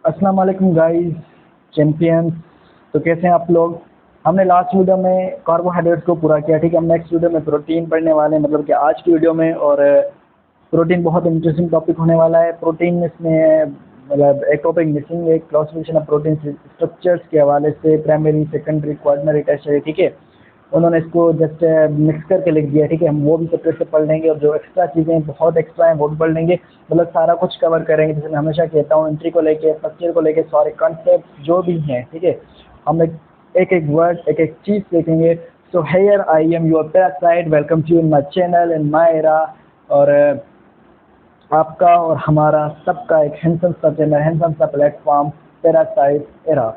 अस्सलाम वालेकुम guys, champions. तो कैसे हैं आप लोग? हमने लास्ट वीडियो में कार्बोहाइड्रेट्स को पूरा किया, ठीक है। हम नेक्स्ट वीडियो में प्रोटीन पढ़ने वाले हैं, मतलब कि आज की वीडियो में। और प्रोटीन बहुत इंटरेस्टिंग टॉपिक होने वाला है। प्रोटीन इसमें मतलब एक टॉपिक मिसिंग है, क्लासिफिकेशन ऑफ प्रोटीन स्ट्रक्चर्स के हवाले से, प्राइमरी, सेकेंडरी, क्वार्टनरी, टर्शियरी, ठीक है। उन्होंने इसको जस्ट मिक्स करके लिख दिया, ठीक है। हम वो भी सेपरेट से पढ़ लेंगे, और जो एक्स्ट्रा चीज़ें बहुत एक्स्ट्रा हैं वो भी पढ़ लेंगे। मतलब सारा कुछ कवर करेंगे, जैसे मैं हमेशा कहता हूँ, एंट्री को लेके, स्ट्रक्चर को लेके, सारे कॉन्सेप्ट जो भी हैं, ठीक है। हम एक एक वर्ड, एक एक चीज़ देखेंगे। So here I am your parasite, welcome to in my channel, in my era. और आपका और हमारा सबका एक हैंडसम सा चैनल, हैंडसम सा प्लेटफॉर्म, पैरासाइट एरा।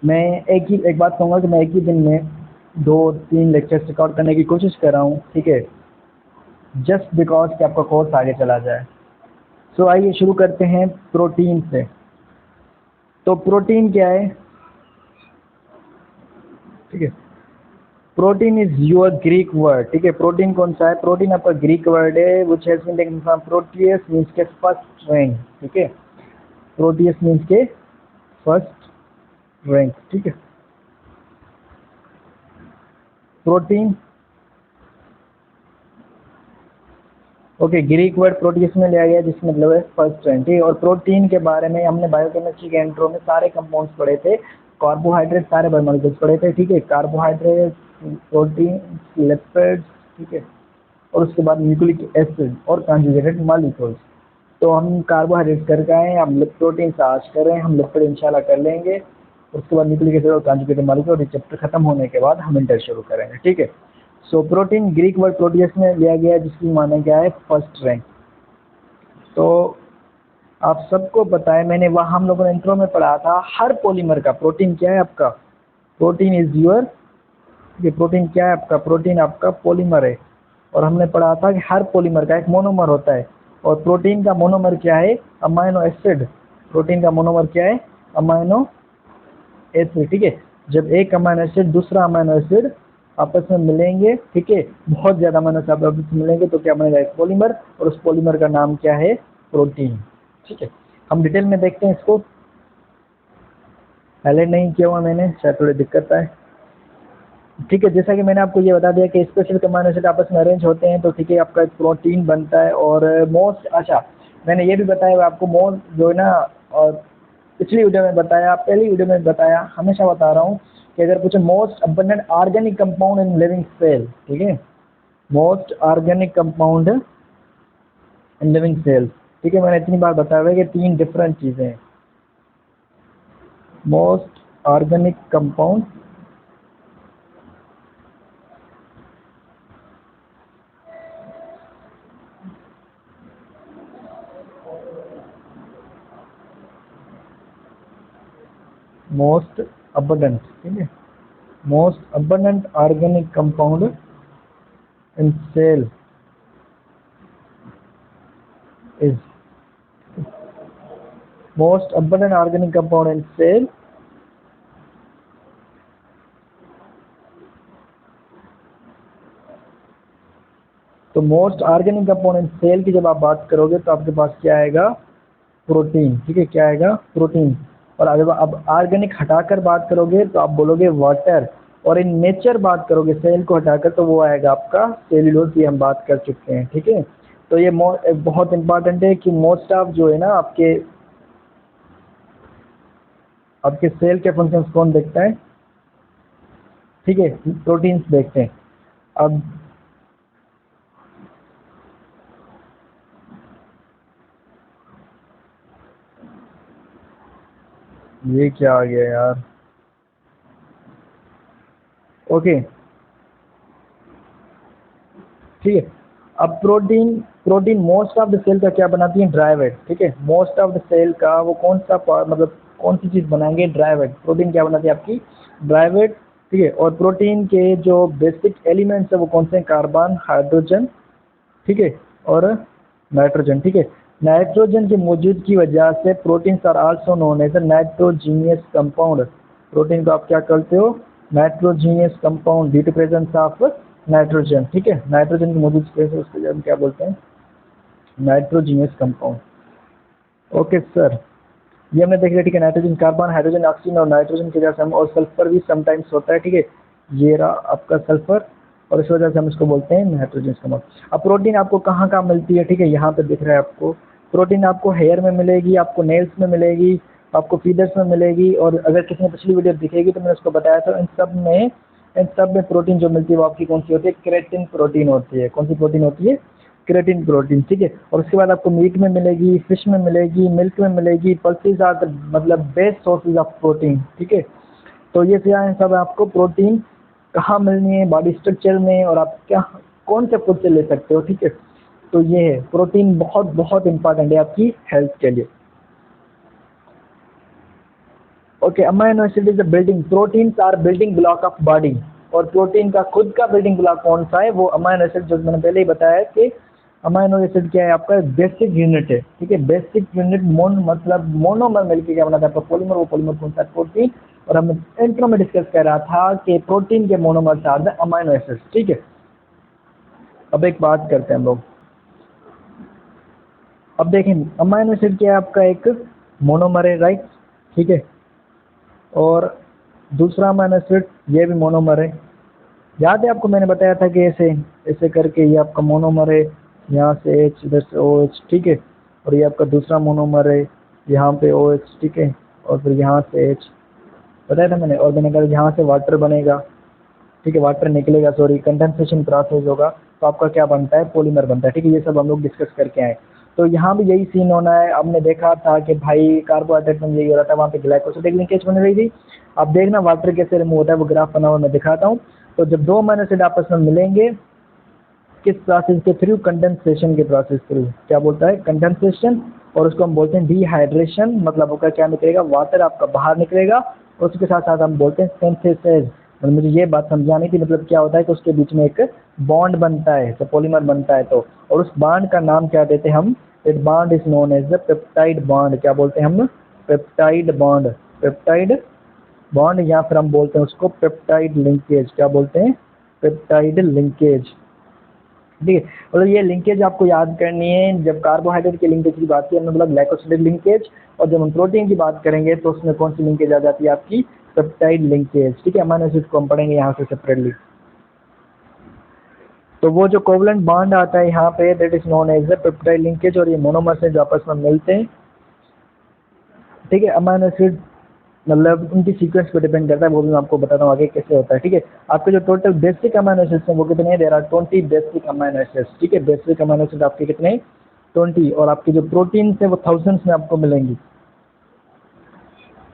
मैं एक बात कहूँगा कि मैं एक ही दिन में 2-3 लेक्चर्स रिकॉर्ड करने की कोशिश कर रहा हूँ, ठीक है, जस्ट बिकॉज कि आपका कोर्स आगे चला जाए। सो आइए शुरू करते हैं प्रोटीन से। तो प्रोटीन क्या है, ठीक है। Protein is your Greek word, ठीक है। प्रोटीन कौन सा है? प्रोटीन आपका ग्रीक वर्ड है, which has been taken from Proteus, means के फर्स्ट रैंक, ठीक है। प्रोटियस मींस के फर्स्ट रैंक, ठीक है। Protein, okay, Greek word Proteus में लिया गया, जिसका मतलब है फर्स्ट रैंक, ठीक है। और प्रोटीन के बारे में हमने बायोकेमिस्ट्री के इंट्रो में सारे कंपाउंड्स पढ़े थे, कार्बोहाइड्रेट सारे बायोमॉलिक्यूल्स पढ़े थे, ठीक है। कार्बोहाइड्रेट, प्रोटीन, लिपिड्स, ठीक है। और उसके बाद न्यूक्लिक एसिड और कॉन्जुगेटेड मॉलिक्यूल्स। तो हम कार्बोहाइड्रेट करके आए हैं, हम प्रोटीन से आज कर रहे हैं, हम लिपिड इंशाल्लाह कर लेंगे। उसके बाद न्यूक्लिक एसिड और कॉन्जुगेटेड मॉलिक्यूल, और चैप्टर खत्म होने के बाद हम इंटर शुरू करेंगे, ठीक है। So protein Greek word Proteus में लिया गया है, जिसकी माने क्या है फर्स्ट रैंक। तो आप सबको पता है, मैंने वहाँ हम लोगों ने इंट्रो में पढ़ा था, हर पॉलीमर का प्रोटीन क्या है आपका? प्रोटीन इज योर, ये प्रोटीन क्या है आपका? प्रोटीन आपका पॉलीमर है। और हमने पढ़ा था कि हर पॉलीमर का एक मोनोमर होता है, और प्रोटीन का मोनोमर क्या है? Amino acid. प्रोटीन का मोनोमर क्या है? अमाइनो एसिड, ठीक है। जब एक अमाइनो एसिड दूसरा अमाइनो एसिड आपस में मिलेंगे, ठीक है, बहुत ज़्यादा अमाइनो एसिड आपस में मिलेंगे, तो क्या बनेगा? एक पॉलीमर। और उस पॉलीमर का नाम क्या है? प्रोटीन, ठीक है। हम डिटेल में देखते हैं इसको, पहले नहीं किया हुआ मैंने, शायद थोड़ी दिक्कत आए, ठीक है। जैसा कि मैंने आपको ये बता दिया कि स्पेसिफिक अमाइनो एसिड आपस में अरेंज होते हैं, तो ठीक है, आपका एक प्रोटीन बनता है। और मोस्ट, अच्छा, मैंने ये भी बताया आपको, मोस्ट जो है ना, और पिछली वीडियो में बताया, पहली वीडियो में बताया, हमेशा बता रहा हूँ कि अगर पूछे most abundant organic compound in living cell, ठीक है, most organic compound in living cell, ठीक है। मैंने इतनी बार बताया हुआ कि 3 डिफरेंट चीज़ें हैं। Most organic compound, most abundant, ठीक है, most abundant organic compound in cell is most abundant organic compound in cell तो most organic compound in cell की जब आप बात करोगे तो आपके पास क्या आएगा? प्रोटीन, ठीक है, क्या आएगा? प्रोटीन। और अगर अब ऑर्गेनिक हटाकर बात करोगे तो आप बोलोगे वाटर, और इन नेचर बात करोगे सेल को हटाकर तो वो आएगा आपका सेल्यूलोज, की हम बात कर चुके हैं, ठीक है। तो ये बहुत इंपॉर्टेंट है कि मोस्ट ऑफ जो है ना आपके सेल के फंक्शंस कौन देखता है? ठीक है, प्रोटीन्स देखते हैं। अब ये क्या आ गया यार? ओके, ठीक है। अब protein most of the cell का क्या बनाती है? ड्राइवेट, ठीक है। मोस्ट ऑफ द सेल का वो कौन सा मतलब कौन सी चीज़ बनाएंगे? ड्राइवेट। प्रोटीन क्या बनाती है आपकी? ड्राइवेट, ठीक है। और प्रोटीन के जो बेसिक एलिमेंट्स है वो कौन से हैं? कार्बन, हाइड्रोजन, ठीक है, और नाइट्रोजन, ठीक है। नाइट्रोजन की मौजूदगी की वजह से proteins are also known as nitrogenous compound. Protein को आप क्या करते हो? Nitrogenous compound, due to presence of nitrogen, ठीक है। नाइट्रोजन की मौजूदगी की वजह से उसको हम क्या बोलते हैं? Nitrogenous compound. ओके सर, ये हमने देख लिया, ठीक है। नाइट्रोजन, कार्बन, हाइड्रोजन, ऑक्सीजन और नाइट्रोजन की वजह से हम, और सल्फर भी समटाइम्स होता है, ठीक है। ये रहा आपका सल्फर, और इस वजह से हम इसको बोलते हैं नाइट्रोजन समूह। अब प्रोटीन आपको कहाँ कहाँ मिलती है, ठीक है, यहाँ पे दिख रहा है आपको। प्रोटीन आपको हेयर में मिलेगी, आपको नेल्स में मिलेगी, आपको फीदर्स में मिलेगी, और अगर किसी ने पिछली वीडियो दिखेगी तो मैंने उसको बताया था, इन सब में प्रोटीन जो मिलती है वो आपकी कौन सी होती है, क्रेटिन प्रोटीन होती है। कौन सी प्रोटीन होती है, क्रेटिन प्रोटीन, ठीक है। और उसके बाद आपको मीट में मिलेगी, फिश में मिलेगी, मिल्क में मिलेगी। पल्सेस आर मतलब बेस्ट सोर्सेज ऑफ प्रोटीन, ठीक है। तो ये सब आपको प्रोटीन कहाँ मिलनी है, बॉडी स्ट्रक्चर में, और आप क्या कौन से फूड से ले सकते हो, ठीक है। तो ये है, प्रोटीन बहुत बहुत इंपॉर्टेंट है आपकी हेल्थ के लिए। Okay, amino acid is the building, proteins are building block of body. और प्रोटीन का खुद का बिल्डिंग ब्लॉक कौन सा है, वो अमाइनो एसिड, जो मैंने पहले ही बताया है कि अमाइनो एसिड क्या है, आपका बेसिक यूनिट है, ठीक है। बेसिक यूनिट मतलब मोनोमर मिलकर क्या बनाता है आपका पॉलीमर, वो पॉलीमर कौन सा, प्रोटीन। और हम इंट्रो में डिस्कस कर रहा था कि प्रोटीन के monomers are the amino acid, ठीक है। अब एक बात करते हैं हम लोग, अब देखें अमाइनो एसिड क्या है, आपका एक मोनोमर है, राइट, ठीक है। और दूसरा अमाइनो एसिड ये भी मोनोमर है। याद है आपको, मैंने बताया था कि ऐसे ऐसे करके ये आपका मोनोमर है, यहाँ से H, इधर से OH, ठीक है। और ये आपका दूसरा मोनोमर है, यहाँ पे OH, ठीक है। और फिर यहाँ से H, बताया था मैंने। और मैंने कहा यहाँ से वाटर बनेगा, ठीक है, वाटर निकलेगा, सॉरी, कंडेंसेशन प्रोसेस होगा, तो आपका क्या बनता है, पॉलीमर बनता है, ठीक है। ये सब हम लोग डिस्कस करके आए। तो यहाँ भी यही सीन होना है। हमने देखा था कि भाई कार्बोहाइड्रेट में यही हो रहा था, वहाँ पे ग्लाइकोसिडिक लिंकेज बन रही थी। अब देखना वाटर कैसे रिमूव होता है, वो ग्राफ बना हुआ मैं दिखाता हूँ। तो जब दो अमीनो एसिड आपस में मिलेंगे, किस प्रोसेस के थ्रू, कंडेंसेशन के प्रोसेस थ्रू, क्या बोलता है, कंडेंसेशन। और उसको हम बोलते हैं डिहाइड्रेशन, मतलब उसका क्या निकलेगा, वाटर आपका बाहर निकलेगा। और उसके साथ साथ हम बोलते हैं सिंथेसिस। और मुझे ये बात समझानी थी, मतलब क्या होता है कि उसके बीच में एक बॉन्ड बनता है, तो पॉलीमर बनता है। तो और उस बॉन्ड का नाम क्या देते हैं हम, it bond is known as the peptide bond. क्या बोलते हैं हम, पेप्टाइड बॉन्ड, पेप्टाइड बॉन्ड, या फिर हम बोलते हैं उसको पेप्टाइड लिंकेज। क्या बोलते हैं, पेप्टाइड लिंकेज, ठीक है। मतलब ये लिंकेज आपको याद करनी है। जब कार्बोहाइड्रेट के लिंकेज की बात की हमने बोला ग्लाइकोसिडिक लिंकेज, और जब हम प्रोटीन की बात करेंगे तो उसमें कौन सी लिंकेज आ जाती है, आपकी पेप्टाइड लिंकेज, ठीक है। अमीनो एसिड को हम पढ़ेंगे यहाँ से सेपरेटली। तो वो जो कोवलेंट बॉन्ड आता है यहाँ पे, that is known as the peptide linkage. और ये मोनोमर से जो आपस में मिलते हैं, ठीक है। अमीनो एसिड मतलब उनकी सीक्वेंस पे डिपेंड करता है, वो भी मैं आपको बताता हूँ आगे कैसे होता है, ठीक है। आपके जो टोटल बेसिक अमीनो एसिड्स हैं वो कितने हैं, there are 20 basic amino acids, ठीक है। बेसिक अमीनो एसिड आपके कितने, 20। और आपके जो प्रोटीन है वो थाउजेंड्स में आपको मिलेंगी।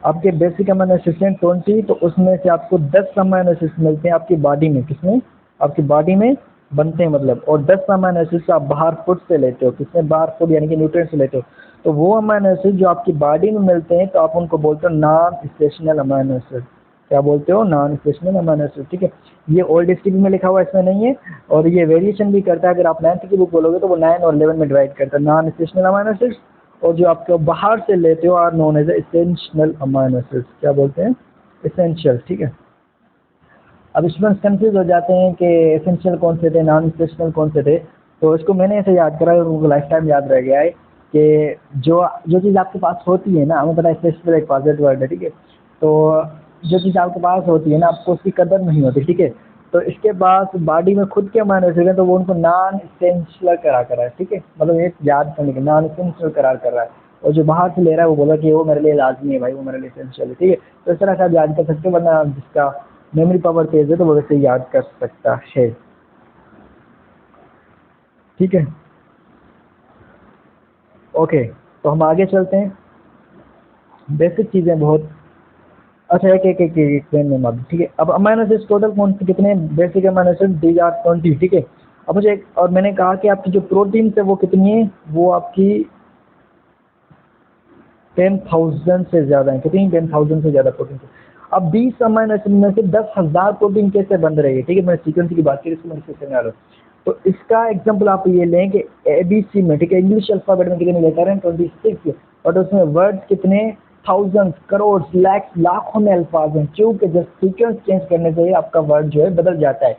आपके बेसिक अमीनो एसिड्स हैं 20, तो उसमें से आपको 10 अमीनो एसिड्स मिलते हैं आपकी बॉडी में, किसमें, आपकी बॉडी में बनते हैं मतलब। और 10 अमीनो एसिड्स आप बाहर फूड से लेते हो, किसमें, बाहर फूड यानी कि न्यूट्रिएंट से लेते हो। तो वो अमीनो एसिड जो आपकी बॉडी में मिलते हैं, तो आप उनको बोलते हो नॉन स्टेशनल अमीनो एसिड। क्या बोलते हो, नॉन स्टेशनल अमीनो एसिड, ठीक है। ये ओल्ड हिस्ट्री में लिखा हुआ इसमें नहीं है, और ये वेरिएशन भी करता है। अगर आप 9th की बुक बोलोगे तो वो 9 और 11 में डिवाइड करता है, नॉन स्टेशनल अमीनो एसिड्स। और जो आपके बाहर से लेते हो are known as essential amino acids. क्या बोलते हैं, एसेंशियल, ठीक है। अब स्टूडेंट्स कंफ्यूज हो जाते हैं कि एसेंशियल कौन से थे, नॉन एसेंशियल कौन से थे। तो इसको मैंने ऐसे याद करा और उनको लाइफ टाइम याद रह गया है कि जो जो चीज़ आपके पास होती है ना, हमें पता है एसेंशियल एक पॉजिटिव वर्ड है, ठीक है। तो जो चीज़ आपके पास होती है ना, आपको उसकी कदर नहीं होती, ठीक है। तो इसके पास बॉडी में खुद के अमीनो एसिड है, तो वो उनको नॉन एसेंशियल करार कर रहा है, ठीक है। मतलब एक याद करने के, नॉन एसेंशियल करार कर रहा है। और जो बाहर से ले रहा है वो बोला कि वो मेरे लिए लाजमी है भाई, वो मेरे लिए एसेंशियल है, ठीक है। तो इस तरह से आप याद कर सकते हो, वरना जिसका मेमोरी पावर तेज है तो वो वैसे ही याद कर सकता है, ठीक है। ओके, तो हम आगे चलते हैं। बेसिक चीज़ें बहुत, अच्छा एक एक एक एक्सप्लेन में मत, ठीक है। अब अमीनो एसिड्स टोटल कौन से कितने basic amino acid, these are 20, ठीक है। अब मुझे और मैंने कहा कि आपकी जो प्रोटीन है वो कितनी है, वो आपकी 10,000 से ज़्यादा है, कितनी, 10,000 से ज़्यादा प्रोटीन है। अब 20 अमीनो एसिड में से 10,000 प्रोटीन कैसे बन रही है, ठीक है। मैंने सीक्वेंस की बात की, इसको मैं डिस्कस करने वाला हूँ। तो इसका एग्जांपल आप ये लें कि ABC में, ठीक है, इंग्लिश अल्फाबेट में कितने लेटर हैं, 26, और उसमें वर्ड्स कितने, थाउजेंड्स, करोड़, लैक्स, लाखों में अल्फाज हैं। क्योंकि जब सीक्वेंस चेंज करने से ही आपका वर्ड जो है बदल जाता है।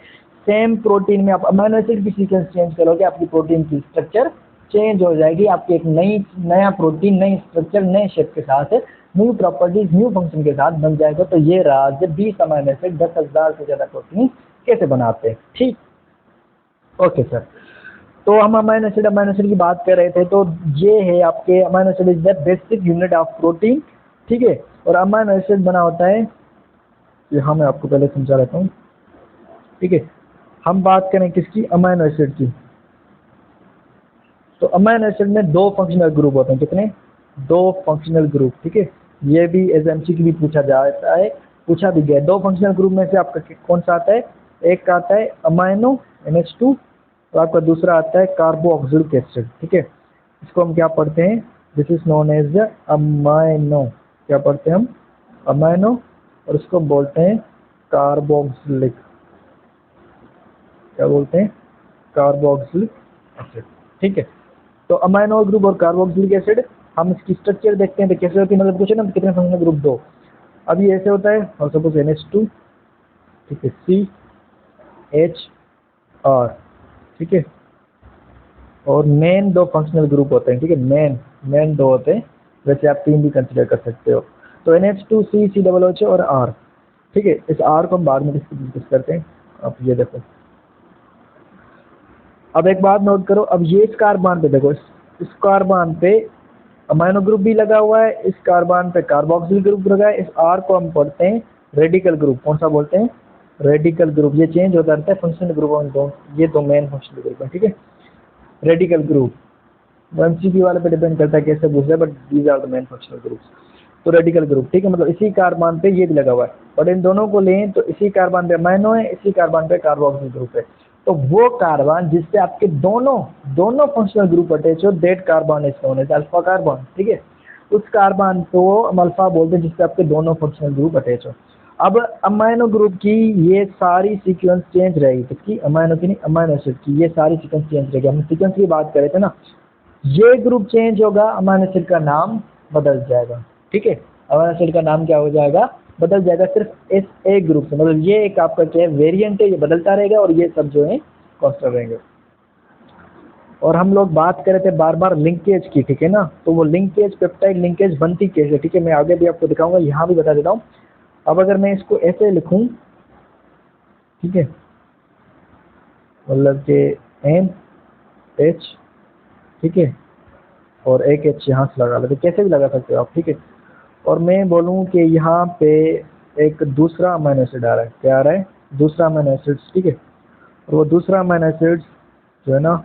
सेम प्रोटीन में आप अमीनो एसिड की सीक्वेंस चेंज करोगे, आपकी प्रोटीन की स्ट्रक्चर चेंज हो जाएगी आपकी एक नया प्रोटीन, नई स्ट्रक्चर, नए शेप के साथ, न्यू प्रॉपर्टीज, न्यू फंक्शन के साथ बन जाएगा। तो ये रहा 20 अमीनो एसिड 10,000 से ज़्यादा प्रोटीन कैसे बनाते हैं। ठीक, ओके सर। तो हम अमीनो एसिड की बात कर रहे थे। तो ये है आपके amino acid is the basic unit of protein, ठीक है। और अमीनो एसिड बना होता है, यहाँ मैं आपको पहले समझा रहता हूँ, ठीक है। हम बात करें किसकी, अमीनो एसिड की। तो अमीनो एसिड में 2 फंक्शनल ग्रुप होते हैं। कितने? 2 फंक्शनल ग्रुप, ठीक है। ये भी एसएमसी की भी पूछा जाता है, पूछा भी गया। 2 फंक्शनल ग्रुप में से आपका कौन सा आता है? एक आता है अमाइनो NH2 और आपका दूसरा आता है कार्बोक्सिलिक एसिड, ठीक है। इसको हम क्या पढ़ते हैं? This is known as amino. क्या पढ़ते हैं हम? अमाइनो। और इसको बोलते हैं कार्बोक्सिलिक। क्या बोलते हैं? कार्बोक्सिलिक एसिड, ठीक है। तो अमाइनो ग्रुप और कार्बोक्सिलिक एसिड, हम इसकी स्ट्रक्चर देखते हैं तो कैसे होती है। मतलब कुछ है ना, कितने फंक्शनल ग्रुप? 2। अब ये ऐसे होता है, और सपोज NH2, ठीक है, CHR, ठीक है। और मेन 2 फंक्शनल ग्रुप होते हैं, ठीक है। मेन 2 होते हैं, वैसे आप 3 भी कंसिडर कर सकते हो। तो NH2, COOH और R, ठीक है। इस R को हम बाद में डिस्कस करते हैं। अब ये देखो, अब एक बात नोट करो। अब ये इस कार्बन पे देखो, इस कार्बन पे अमाइनो ग्रुप भी लगा हुआ है, इस कार्बन पे कार्बोक्सिल ग्रुप लगा है। इस R को हम पढ़ते हैं रेडिकल ग्रुप। कौन सा बोलते हैं? Radical group. ये चेंज होता रहता है फंक्शनल ग्रुप, ये 2 मेन फंक्शनल ग्रुप है, ठीक है। रेडिकल ग्रुप MCQ वाले पे डिपेंड करता है कैसे पूछ रहे हैं, but these are the main functional groups. तो रेडिकल ग्रुप, ठीक है, मतलब इसी कार्बन पे ये भी लगा हुआ है। और इन दोनों को लें तो इसी कार्बन पे अमाइनो है, इसी कार्बन पे कार्बोक्सिल ग्रुप है। तो वो कार्बन जिससे आपके दोनों फंक्शनल ग्रुप अटैच हो, that carbon is known as alpha carbon, ठीक है। उस कार्बन को हम अल्फा बोलते हैं जिससे आपके दोनों फंक्शनल ग्रुप अटैच हो। अब अमाइनो ग्रुप की ये सारी सीक्वेंस चेंज रहेगी। किसकी? अमाइनो की नहीं, अमाइनो एसिड की ये सारी सीक्वेंस चेंज रहेगी। हम सीक्वेंस की बात कर रहे थे ना। ये ग्रुप चेंज होगा, अमाइनो एसिड का नाम बदल जाएगा, ठीक है। अमाइनो एसिड का नाम क्या हो जाएगा? बदल जाएगा, सिर्फ इस एक ग्रुप से। मतलब ये एक आपका क्या है, वेरिएंट है, ये बदलता रहेगा और ये सब जो है कांस्टेंट रहेंगे। और हम लोग बात कर रहे थे बार बार लिंकेज की, ठीक है ना। तो वो लिंकेज, पेप्टाइड लिंकेज बनती कैसे, ठीक है, मैं आगे भी आपको दिखाऊंगा, यहाँ भी बता देता हूँ। अब अगर मैं इसको ऐसे लिखूं, ठीक है, मतलब कि NH, ठीक है, और एक H यहाँ से लगा लेते, कैसे भी लगा सकते हो आप, ठीक है। और मैं बोलूँ कि यहाँ पे एक दूसरा अमीनो एसिड आ रहा है। क्या आ रहा है? दूसरा अमीनो एसिड, ठीक है। और वो दूसरा अमीनो एसिड जो है ना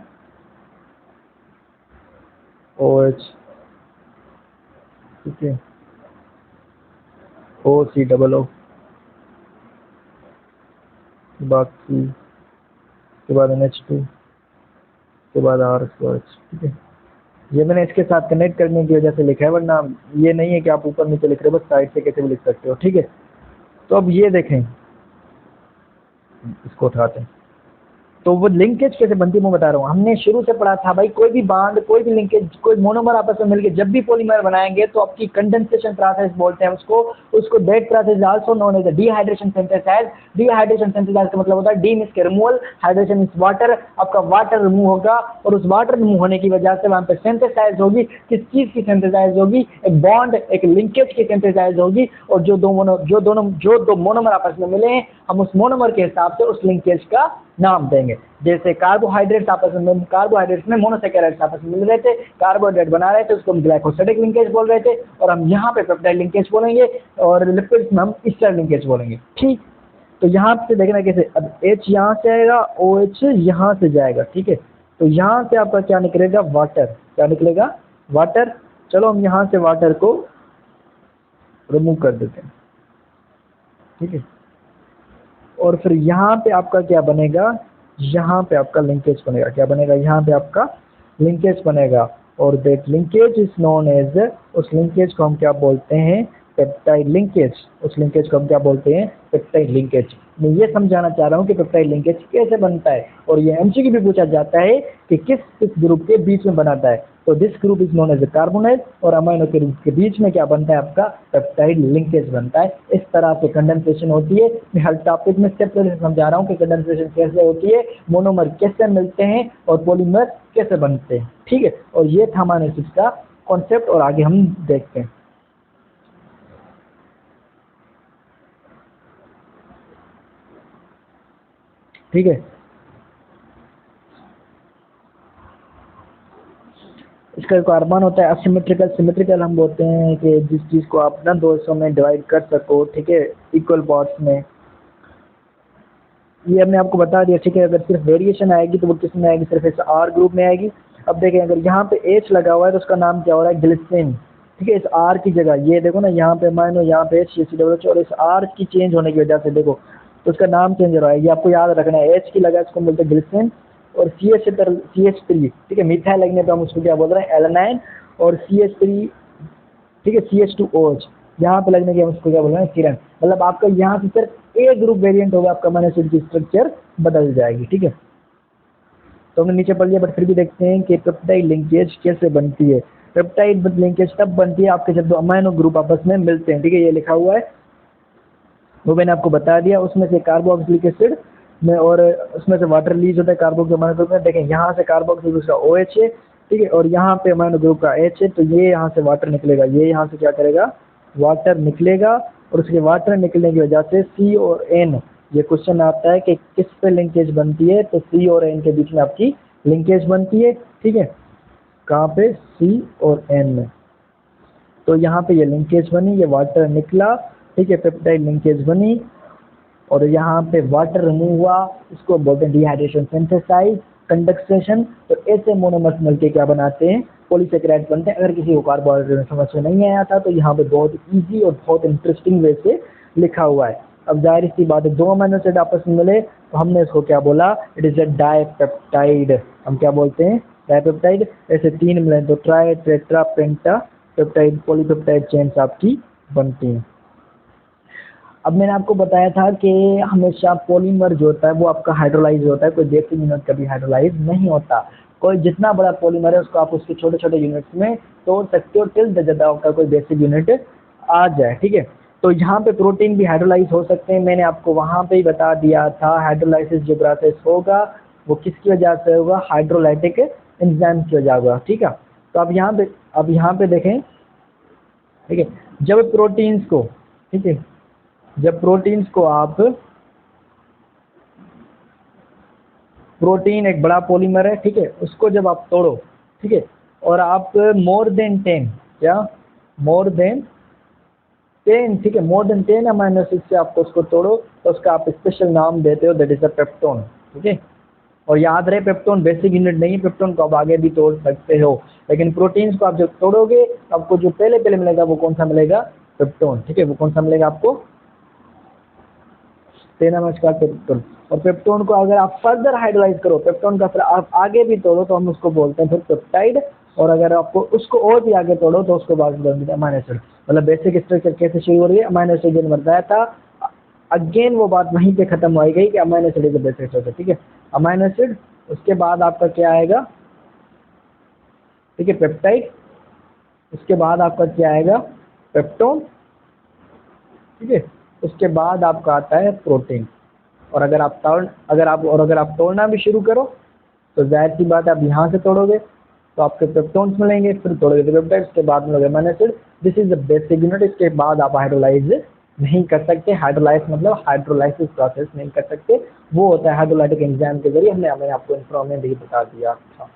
OH, ठीक है, OCOO, बाद C, के बाद NH2, के बाद ROH, ठीक है। ये मैंने इसके साथ कनेक्ट करने की वजह से लिखा है, वरना ये नहीं है कि आप ऊपर नीचे लिख रहे हो, बस साइड से कैसे भी लिख सकते हो, ठीक है। तो अब ये देखें, इसको उठाते हैं। तो वो लिंकेज कैसे बनती है मैं बता रहा हूँ। हमने शुरू से पढ़ा था भाई, कोई भी बॉन्ड, कोई भी लिंकेज, कोई मोनोमर आपस में मिलके जब भी पॉलीमर बनाएंगे तो आपकी कंडेंसेशन प्रोसेस बोलते हैं उसको that process also known as dehydration synthesise. Dehydration synthesise का मतलब होता है डी मींस के रिमूवल, हाइड्रेशन मींस वाटर। आपका वाटर रिमूव होगा और उस वाटर रिमूव होने की वजह से वहां पे सिंथेसाइज होगी। किस चीज की सिंथेसाइज होगी? एक बॉन्ड, एक लिंकेज की सिंथेसाइज होगी। और जो दो मोनोमर आपस में मिले हैं, हम उस मोनोमर के हिसाब से उस लिंकेज का नाम देंगे। जैसे कार्बोहाइड्रेट्स में मोनोसैकेराइड्स आपस में मिल रहे थे, कार्बोहाइड्रेट बना रहे थे, उसको हम ग्लाइकोसिडिक लिंकेज बोल रहे थे। और हम यहाँ पे पेप्टाइड लिंकेज बोलेंगे और लिपिड्स में हम ईस्टर लिंकेज बोलेंगे, ठीक। तो यहाँ से देखना कैसे, अब H यहाँ से आएगा, OH यहाँ से जाएगा, ठीक है। तो यहाँ से आपका क्या निकलेगा? वाटर। क्या निकलेगा? वाटर। चलो हम यहाँ से वाटर को रिमूव कर देते हैं, ठीक है। और फिर यहाँ पे आपका क्या बनेगा? यहाँ पे आपका लिंकेज बनेगा। क्या बनेगा? यहाँ पे आपका लिंकेज बनेगा। और that linkage is known as, उस लिंकेज को हम क्या बोलते हैं? Peptide linkage. उस लिंकेज को हम क्या बोलते हैं? Peptide linkage. मैं ये समझाना चाह रहा हूँ कि पेप्टाइड लिंकेज कैसे बनता है। और ये MCQ भी पूछा जाता है कि किस ग्रुप के बीच में बनाता है। तो this group is known as a carbonyl, और अमाइनो के ग्रुप के बीच में क्या बनता है आपका पेप्टाइड लिंकेज बनता है। इस तरह से कंडेंसेशन होती है। मैं हर टॉपिक में स्टेप से समझा रहा हूँ कि कंडेंसेशन कैसे होती है, मोनोमर कैसे मिलते हैं और पॉलीमर कैसे बनते हैं, ठीक है। और ये था अमाइनो एसिड्स का कॉन्सेप्ट, और आगे हम देखते हैं। ठीक है, इसका कार्बन होता है असिमेट्रिकल। सिमेट्रिकल हम बोलते हैं कि जिस चीज़ को आप ना दो हिस्सों में डिवाइड कर सको, ठीक है, इक्वल पार्ट्स में। ये हमने आपको बता दिया, ठीक है। अगर सिर्फ वेरिएशन आएगी तो वो किस में आएगी, सिर्फ इस आर ग्रुप में आएगी। अब देखें, अगर यहाँ पे एच लगा हुआ है तो उसका नाम क्या हो रहा है, ग्लिसरीन, ठीक है। इस आर की जगह ये देखो ना, यहाँ पे अमाइनो, यहाँ पे एच, और इस आर की चेंज होने की वजह से देखो तो उसका नाम चेंज हो रहा है। ये आपको याद रखना है, एच की लगा इसको बोलते हैं ग्लिसरीन, और CH3, ठीक है, मिथाइल लगने पे हम उसको क्या बोल रहे हैं, एलानाइन, और CH3, ठीक है, CH2OH यहाँ पे लगने के हम उसको क्या बोल रहे हैं, किरण। मतलब आपका यहाँ से सिर्फ ए ग्रुप वेरिएंट होगा, आपका अमीनो एसिड की स्ट्रक्चर बदल जाएगी, ठीक है। तो हमने नीचे पढ़ लिया, बट फिर भी देखते हैं कि पेप्टाइड लिंकेज कैसे बनती है। पेप्टाइड लिंकेज तब बनती है आपके जब दो अमीनो ग्रुप आपस में मिलते हैं, ठीक है। ये लिखा हुआ है, वो मैंने आपको बता दिया। उसमें से कार्बोक्सिलिक एसिड में, और उसमें से वाटर रिलीज होता है कार्बोक्सिलिक अमीनो ग्रुप में। देखें, यहाँ से कार्बोक्सिलिक का OH है, ठीक है, और यहाँ पे अमीनो ग्रुप का H है, तो ये यहाँ से वाटर निकलेगा, ये यहाँ से क्या करेगा, वाटर निकलेगा, और उसके वाटर निकलने की वजह से C और N, ये क्वेश्चन आता है कि किस पे लिंकेज बनती है, तो C और N के बीच में आपकी लिंकेज बनती है, ठीक है। कहाँ पे, C और N में। तो यहाँ पे ये लिंकेज बनी, ये वाटर निकला, ठीक है, पेप्टाइड लिंकेज बनी, और यहाँ पे वाटर रिमूव हुआ, इसको बोलते हैं डिहाइड्रेशन, सिंथेसाइज, कंडेंसेशन। तो ऐसे मोनोमर्स मिलके क्या बनाते हैं, पॉलीसेकेराइड बनते हैं। अगर किसी को कार्बोहाइड्रेट में समझ में नहीं आया था तो यहाँ पे बहुत इजी और बहुत इंटरेस्टिंग वे से लिखा हुआ है। अब जाहिर सी बात है, दो अमीनो एसिड आपस में मिले तो हमने इसको क्या बोला, इट इज अ डाइपेप्टाइड। हम क्या बोलते हैं, डाइपेप्टाइड। ऐसे तीन मिले तो ट्राई, टेट्रा, पेंटा पेप्टाइड, पॉलीपेप्टाइड चेन्स आपकी बनती हैं। अब मैंने आपको बताया था कि हमेशा पॉलीमर जो होता है वो आपका हाइड्रोलाइज होता है, कोई बेसिक यूनिट कभी हाइड्रोलाइज नहीं होता। कोई जितना बड़ा पॉलीमर है उसको आप उसके छोटे छोटे यूनिट्स में तोड़ सकते हो, टिल द जब आपका कोई बेसिक यूनिट आ जाए, ठीक है। तो यहाँ पे प्रोटीन भी हाइड्रोलाइज हो सकते हैं, मैंने आपको वहाँ पे ही बता दिया था। हाइड्रोलाइसिस जो प्रोसेस होगा वो किसकी वजह से होगा, हाइड्रोलाइटिक एंजाइम की वजह होगा, ठीक है। तो अब यहाँ पे देखें, ठीक है, जब प्रोटीन्स को, ठीक है, जब प्रोटीन्स को आप, प्रोटीन एक बड़ा पॉलीमर है, ठीक है, उसको जब आप तोड़ो, ठीक है, और आप मोर देन 10, क्या, मोर देन 10, ठीक है, मोर देन 10 अमीनो एसिड से आपको उसको तोड़ो तो उसका आप स्पेशल नाम देते हो, दैट इज अ पेप्टोन, ठीक है। और याद रहे, पेप्टोन बेसिक यूनिट नहीं है, पेप्टोन को आप आगे भी तोड़ सकते हो, लेकिन प्रोटीन्स को आप जब तोड़ोगे आपको जो पहले पहले मिलेगा वो कौन सा मिलेगा, पेप्टोन, ठीक है। वो कौन सा मिलेगा आपको, 10 नमस्कार पेप्टोन। और पेप्टोन को अगर आप फर्दर हाइड्रोलाइज करो, पेप्टोन का फिर आप आगे भी तोड़ो तो हम उसको बोलते हैं फिर पेप्टाइड। और अगर आपको उसको और भी आगे तोड़ो तो उसको बाद में अमीनो एसिड। मतलब बेसिक स्ट्रक्चर कैसे शुरू हो रही है, अमीनो एसिड ने बताया था, अगेन वो बात वहीं पे खत्म हो गई कि amino acid is basic structure, ठीक है। अमीनो एसिड, उसके बाद आपका क्या आएगा, ठीक है, पेप्टाइड, उसके बाद आपका क्या आएगा, पेप्टोन, ठीक है, उसके बाद आपका आता है प्रोटीन। और अगर आप तोड़ना भी शुरू करो तो जाहिर सी बात है आप यहाँ से तोड़ोगे तो आपके पेप्टोन्स मिलेंगे, फिर तोड़ोगे तो पेप्टाइड, उसके बाद मिलोगे amino acid. This is the basic unit. इसके बाद आप हाइड्रोलाइज नहीं कर सकते। हाइड्रोलाइज मतलब हाइड्रोलाइसिस प्रोसेस नहीं कर सकते, वो होता है हाइड्रोलाइटिक एंजाइम के जरिए। हमने आपको इन्फॉर्मेशन भी बता दिया था।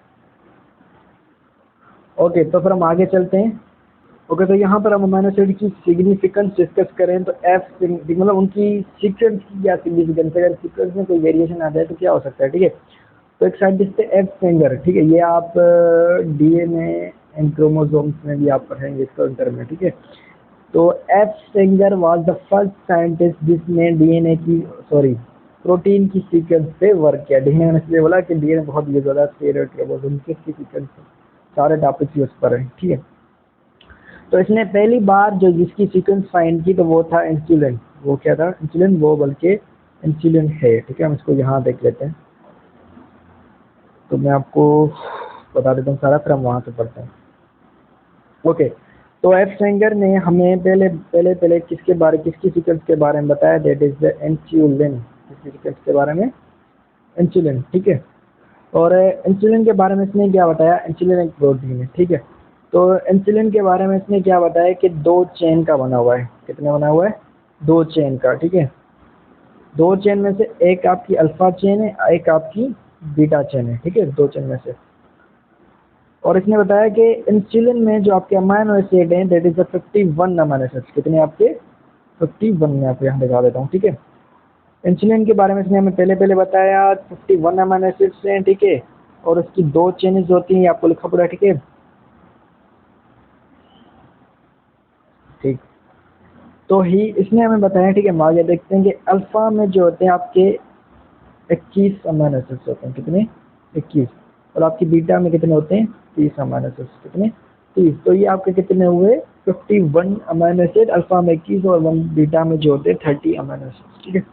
ओके, तो फिर हम आगे चलते हैं। ओके, तो यहाँ पर हम अमीनो एसिड की सिग्निफिकेंस डिस्कस करें तो एफ, मतलब उनकी सीक्वेंस की क्या सिग्निफिकेंस है, अगर सीक्वेंस में कोई वेरिएशन आ जाए तो क्या हो सकता है, ठीक है। तो एक साइंटिस्ट है एफ सेंगर, ठीक है, ये आप DNA एंड क्रोमोसोम्स में भी आप पढ़ेंगे इसको इंटर में, ठीक है। तो F Sengar was the first scientist जिसने प्रोटीन की सीक्वेंस पे वर्क किया। डीएनए ने इसलिए बोला कि डीएनए बहुत यूज होता है, स्टेरॉइड, क्रोमोसोम किसकी सीक्वेंस, सारे टॉपिक्स उस पर है, ठीक है। तो इसने पहली बार जो जिसकी सीक्वेंस फाइंड की तो वो था इंसुलिन। वो क्या था, इंसुलिन, वो बल्कि इंसुलिन है, ठीक है। हम इसको यहाँ देख लेते हैं। तो मैं आपको बता देता हूँ सारा, फिर हम वहाँ से पढ़ते हैं। ओके, तो एफ सेंगर ने हमें पहले किसकी सीक्वेंस के बारे में बताया, दैट इज द इंसुलिन, किसकी सीक्वेंस के बारे में, इंसुलिन, ठीक है। और इंसुलिन के बारे में इसने क्या बताया, इंसुलिन एक प्रोटीन है, ठीक है। तो इंसुलिन के बारे में इसने क्या बताया कि 2 चेन का बना हुआ है, कितने बना हुआ है, 2 चेन का, ठीक है। 2 चेन में से एक आपकी अल्फा चेन है, एक आपकी बीटा चेन है, ठीक है, 2 चेन में से। और इसने बताया कि इंसुलिन में जो आपके अमाइनो एसिड हैं that is the 51 amino acids, कितने आपके 51, मैं आपको यहाँ दिखा देता हूँ, ठीक है। इंसुलिन के बारे में इसने हमें पहले बताया 51 अमाइनो एसिड्स हैं, ठीक है। और उसकी 2 चेन्स होती हैं, आपको लिखा पड़ा है, ठीक है, ठीक। तो ही इसने हमें बताया, ठीक है। हम आगे देखते हैं कि अल्फा में जो होते हैं आपके 21 अमाइनो एसिड्स होते हैं, कितने, 21। और आपकी बीटा में कितने होते हैं, 30 अमाइनो एसिड्स, कितने, 30। तो ये आपके कितने हुए, 51 अमाइनो एसिड, अल्फा में 21 और 1 बीटा में जो होते हैं 30 अमाइनो एसिड्स, ठीक है।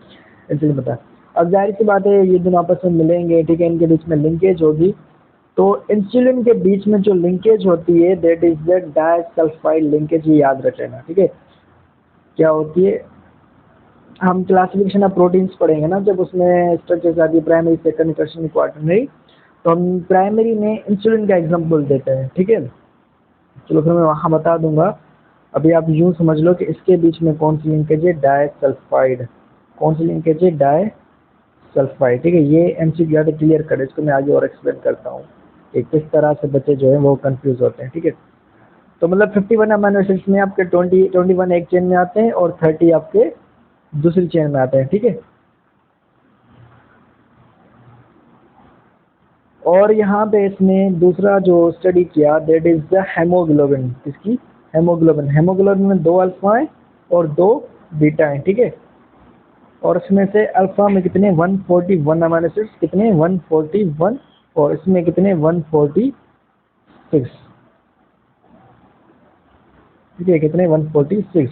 इसलिए बताया। अब जाहिर सी बात है ये दोनों आपस में मिलेंगे, ठीक है, इनके बीच में लिंकेज होगी। तो इंसुलिन के बीच में जो लिंकेज होती है that is the disulphide linkage, ये याद रख लेना, ठीक है। क्या होती है, हम क्लासिफिकेशन ऑफ प्रोटीन्स पढ़ेंगे ना जब, उसमें स्ट्रक्चर्स आती है प्राइमरी, सेकेंडरी, टर्शियरी, क्वार्टरनरी। तो हम प्राइमरी में इंसुलिन का एग्जांपल देते हैं, ठीक है। चलो फिर मैं वहाँ बता दूंगा। अभी आप यूँ समझ लो कि इसके बीच में कौन सी लिंकेज है, डाइसल्फाइड, कौन सी लिंकेज है, डाइसल्फाइड, ठीक है। ये एमसीक्यू याद क्लियर कर, इसको मैं आगे और एक्सप्लेन करता हूँ कि किस तरह से बच्चे जो है वो कंफ्यूज होते हैं, ठीक है। तो मतलब 51 अमाइनो एसिड्स में आपके 21 एक चेन में आते हैं और 30 आपके दूसरी चेन में आते हैं, ठीक है। और यहाँ पे इसने दूसरा जो स्टडी किया दैट इज द हेमोग्लोबिन, किसकी, हेमोग्लोबिन। हेमोग्लोबिन में 2 अल्फा हैं और 2 बीटा हैं, ठीक है। और इसमें से अल्फा में कितने, 141 अमाइनो एसिड्स, कितने, 141। और इसमें कितने, 146, ठीक है, कितने, 146।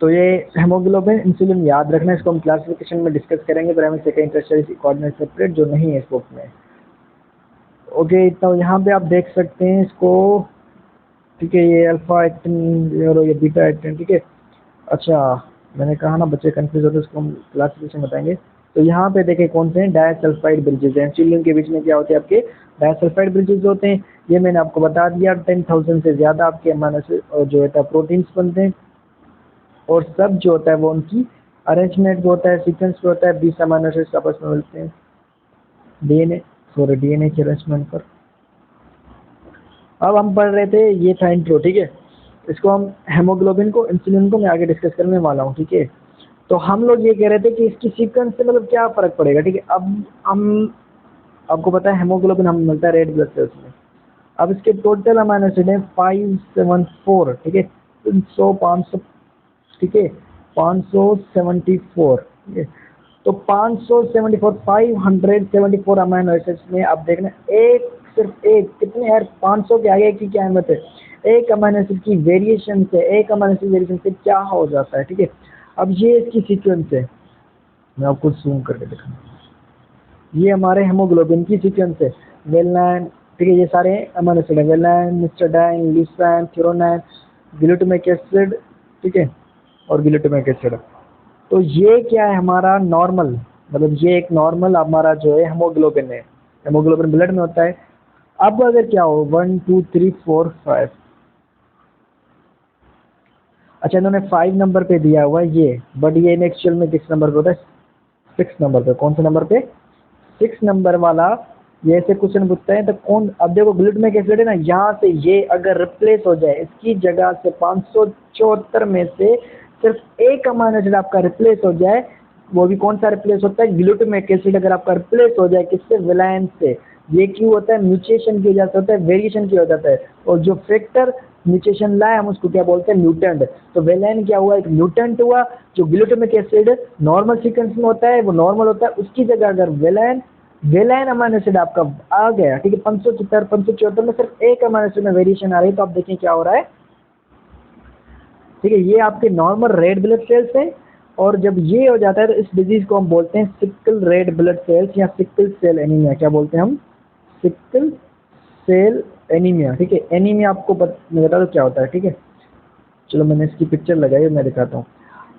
तो ये हेमोग्लोबिन, इंसुलिन याद रखना, इसको हम क्लासिफिकेशन में डिस्कस करेंगे, primary, secondary, tertiary, coordinate separate जो नहीं है इस बुक में। ओके, तो यहाँ पे आप देख सकते हैं इसको, ठीक है। ये अल्फा एक्टिन और ये बीटा एक्टिन, ठीक है। अच्छा, मैंने कहा ना बच्चे कंफ्यूज होते हैं, उसको हम क्लासिफिकेशन बताएंगे। तो यहाँ पे देखें कौन से हैं, डाइसल्फाइड ब्रिजेज हैं। इंसुलिन के बीच में क्या होते हैं आपके, डाइसल्फाइड ब्रिजेज होते हैं। ये मैंने आपको बता दिया, 10,000 से ज़्यादा आपके अमाइनो एसिड जो है प्रोटीन्स बनते हैं। और सब जो होता है वो उनकी अरेंजमेंट होता है, सीक्वेंस पे होता है, 20 अमाइनो एसिड्स आपस में मिलते हैं डीएनए की अरेंजमेंट पर। अब हम पढ़ रहे थे, ये था इंट्रो, ठीक है। इसको हम हेमोग्लोबिन को, इंसुलिन को मैं आगे डिस्कस करने वाला हूँ, ठीक है। तो हम लोग ये कह रहे थे कि इसकी सीक्वेंस से मतलब क्या फ़र्क पड़ेगा, ठीक है। अब हम, आपको पता है हेमोग्लोबिन हम मिलता है रेड ब्लड सेल्स में। अब इसके टोटल अमाइनो एसिड है 574, ठीक है, 500, ठीक है, 574, ठीक है। तो 574, 574 अमाइनो एसिड्स में आप देखना, एक, सिर्फ एक, कितने यार, 500 के आगे की क्या अहमियत है, एक अमाइनो एसिड की वेरिएशन से, एक अमाइनो एसिड वेरिएशन से क्या हो जाता है, ठीक है। अब ये इसकी सीक्वेंस है, मैं आपको जूम करके दिखाऊँ। ये हमारे हेमोग्लोबिन की सीक्वेंस है, वेलाइन, ठीक है। ये सारे अमाइनो एसिड है, valine, histidine, lysine, थ्रोनाइन, glutamic acid, ठीक है, और ग्लूटामिक एसिड। तो ये क्या है हमारा नॉर्मल, मतलब ये एक नॉर्मल हमारा जो है हेमोग्लोबिन है, हेमोग्लोबिन ब्लड में होता है। अब अगर क्या हो 1 2 3 4 5, अच्छा इन्होंने 5 नंबर पे दिया हुआ है ये, बट ये एक्चुअल में किस नंबर पे होता है, 6 नंबर पे। कौन से नंबर पे, 6 नंबर वाला। ये ऐसे क्वेश्चन पूछते हैं तो कौन, अब देखो ग्लूटामिक एसिड है ना, यहाँ से ये अगर रिप्लेस हो जाए, इसकी जगह से 574 में से सिर्फ एक अमाइनो एसिड आपका रिप्लेस हो जाए, वो भी कौन सा रिप्लेस होता है, ग्लूटामिक एसिड अगर आपका रिप्लेस हो जाए किससे, वेलाइन से। ये क्यों होता है, म्यूटेशन की वजह से होता है, वेरिएशन की वजह से। और जो फैक्टर म्यूटेशन लाए हम उसको क्या बोलते हैं, म्यूटेंट। तो वेलाइन क्या हुआ, एक म्यूटेंट हुआ। जो ग्लूटामिक एसिड नॉर्मल सीक्वेंस में होता है वो नॉर्मल होता है, उसकी जगह अगर वेलाइन अमाइनो एसिड आपका आ गया, ठीक है, 574 में सिर्फ एक अमाइनो एसिड में वेरिएशन आ रही है, तो आप देखें क्या हो रहा है, ठीक है। ये आपके नॉर्मल रेड ब्लड सेल्स हैं। और जब ये हो जाता है तो इस डिजीज को हम बोलते हैं सिकल रेड ब्लड सेल्स या सिकल सेल एनीमिया। क्या बोलते हैं हम, सिकल सेल एनीमिया, ठीक है। एनीमिया आपको बता दो क्या होता है, ठीक है। चलो मैंने इसकी पिक्चर लगाई है, मैं दिखाता हूँ।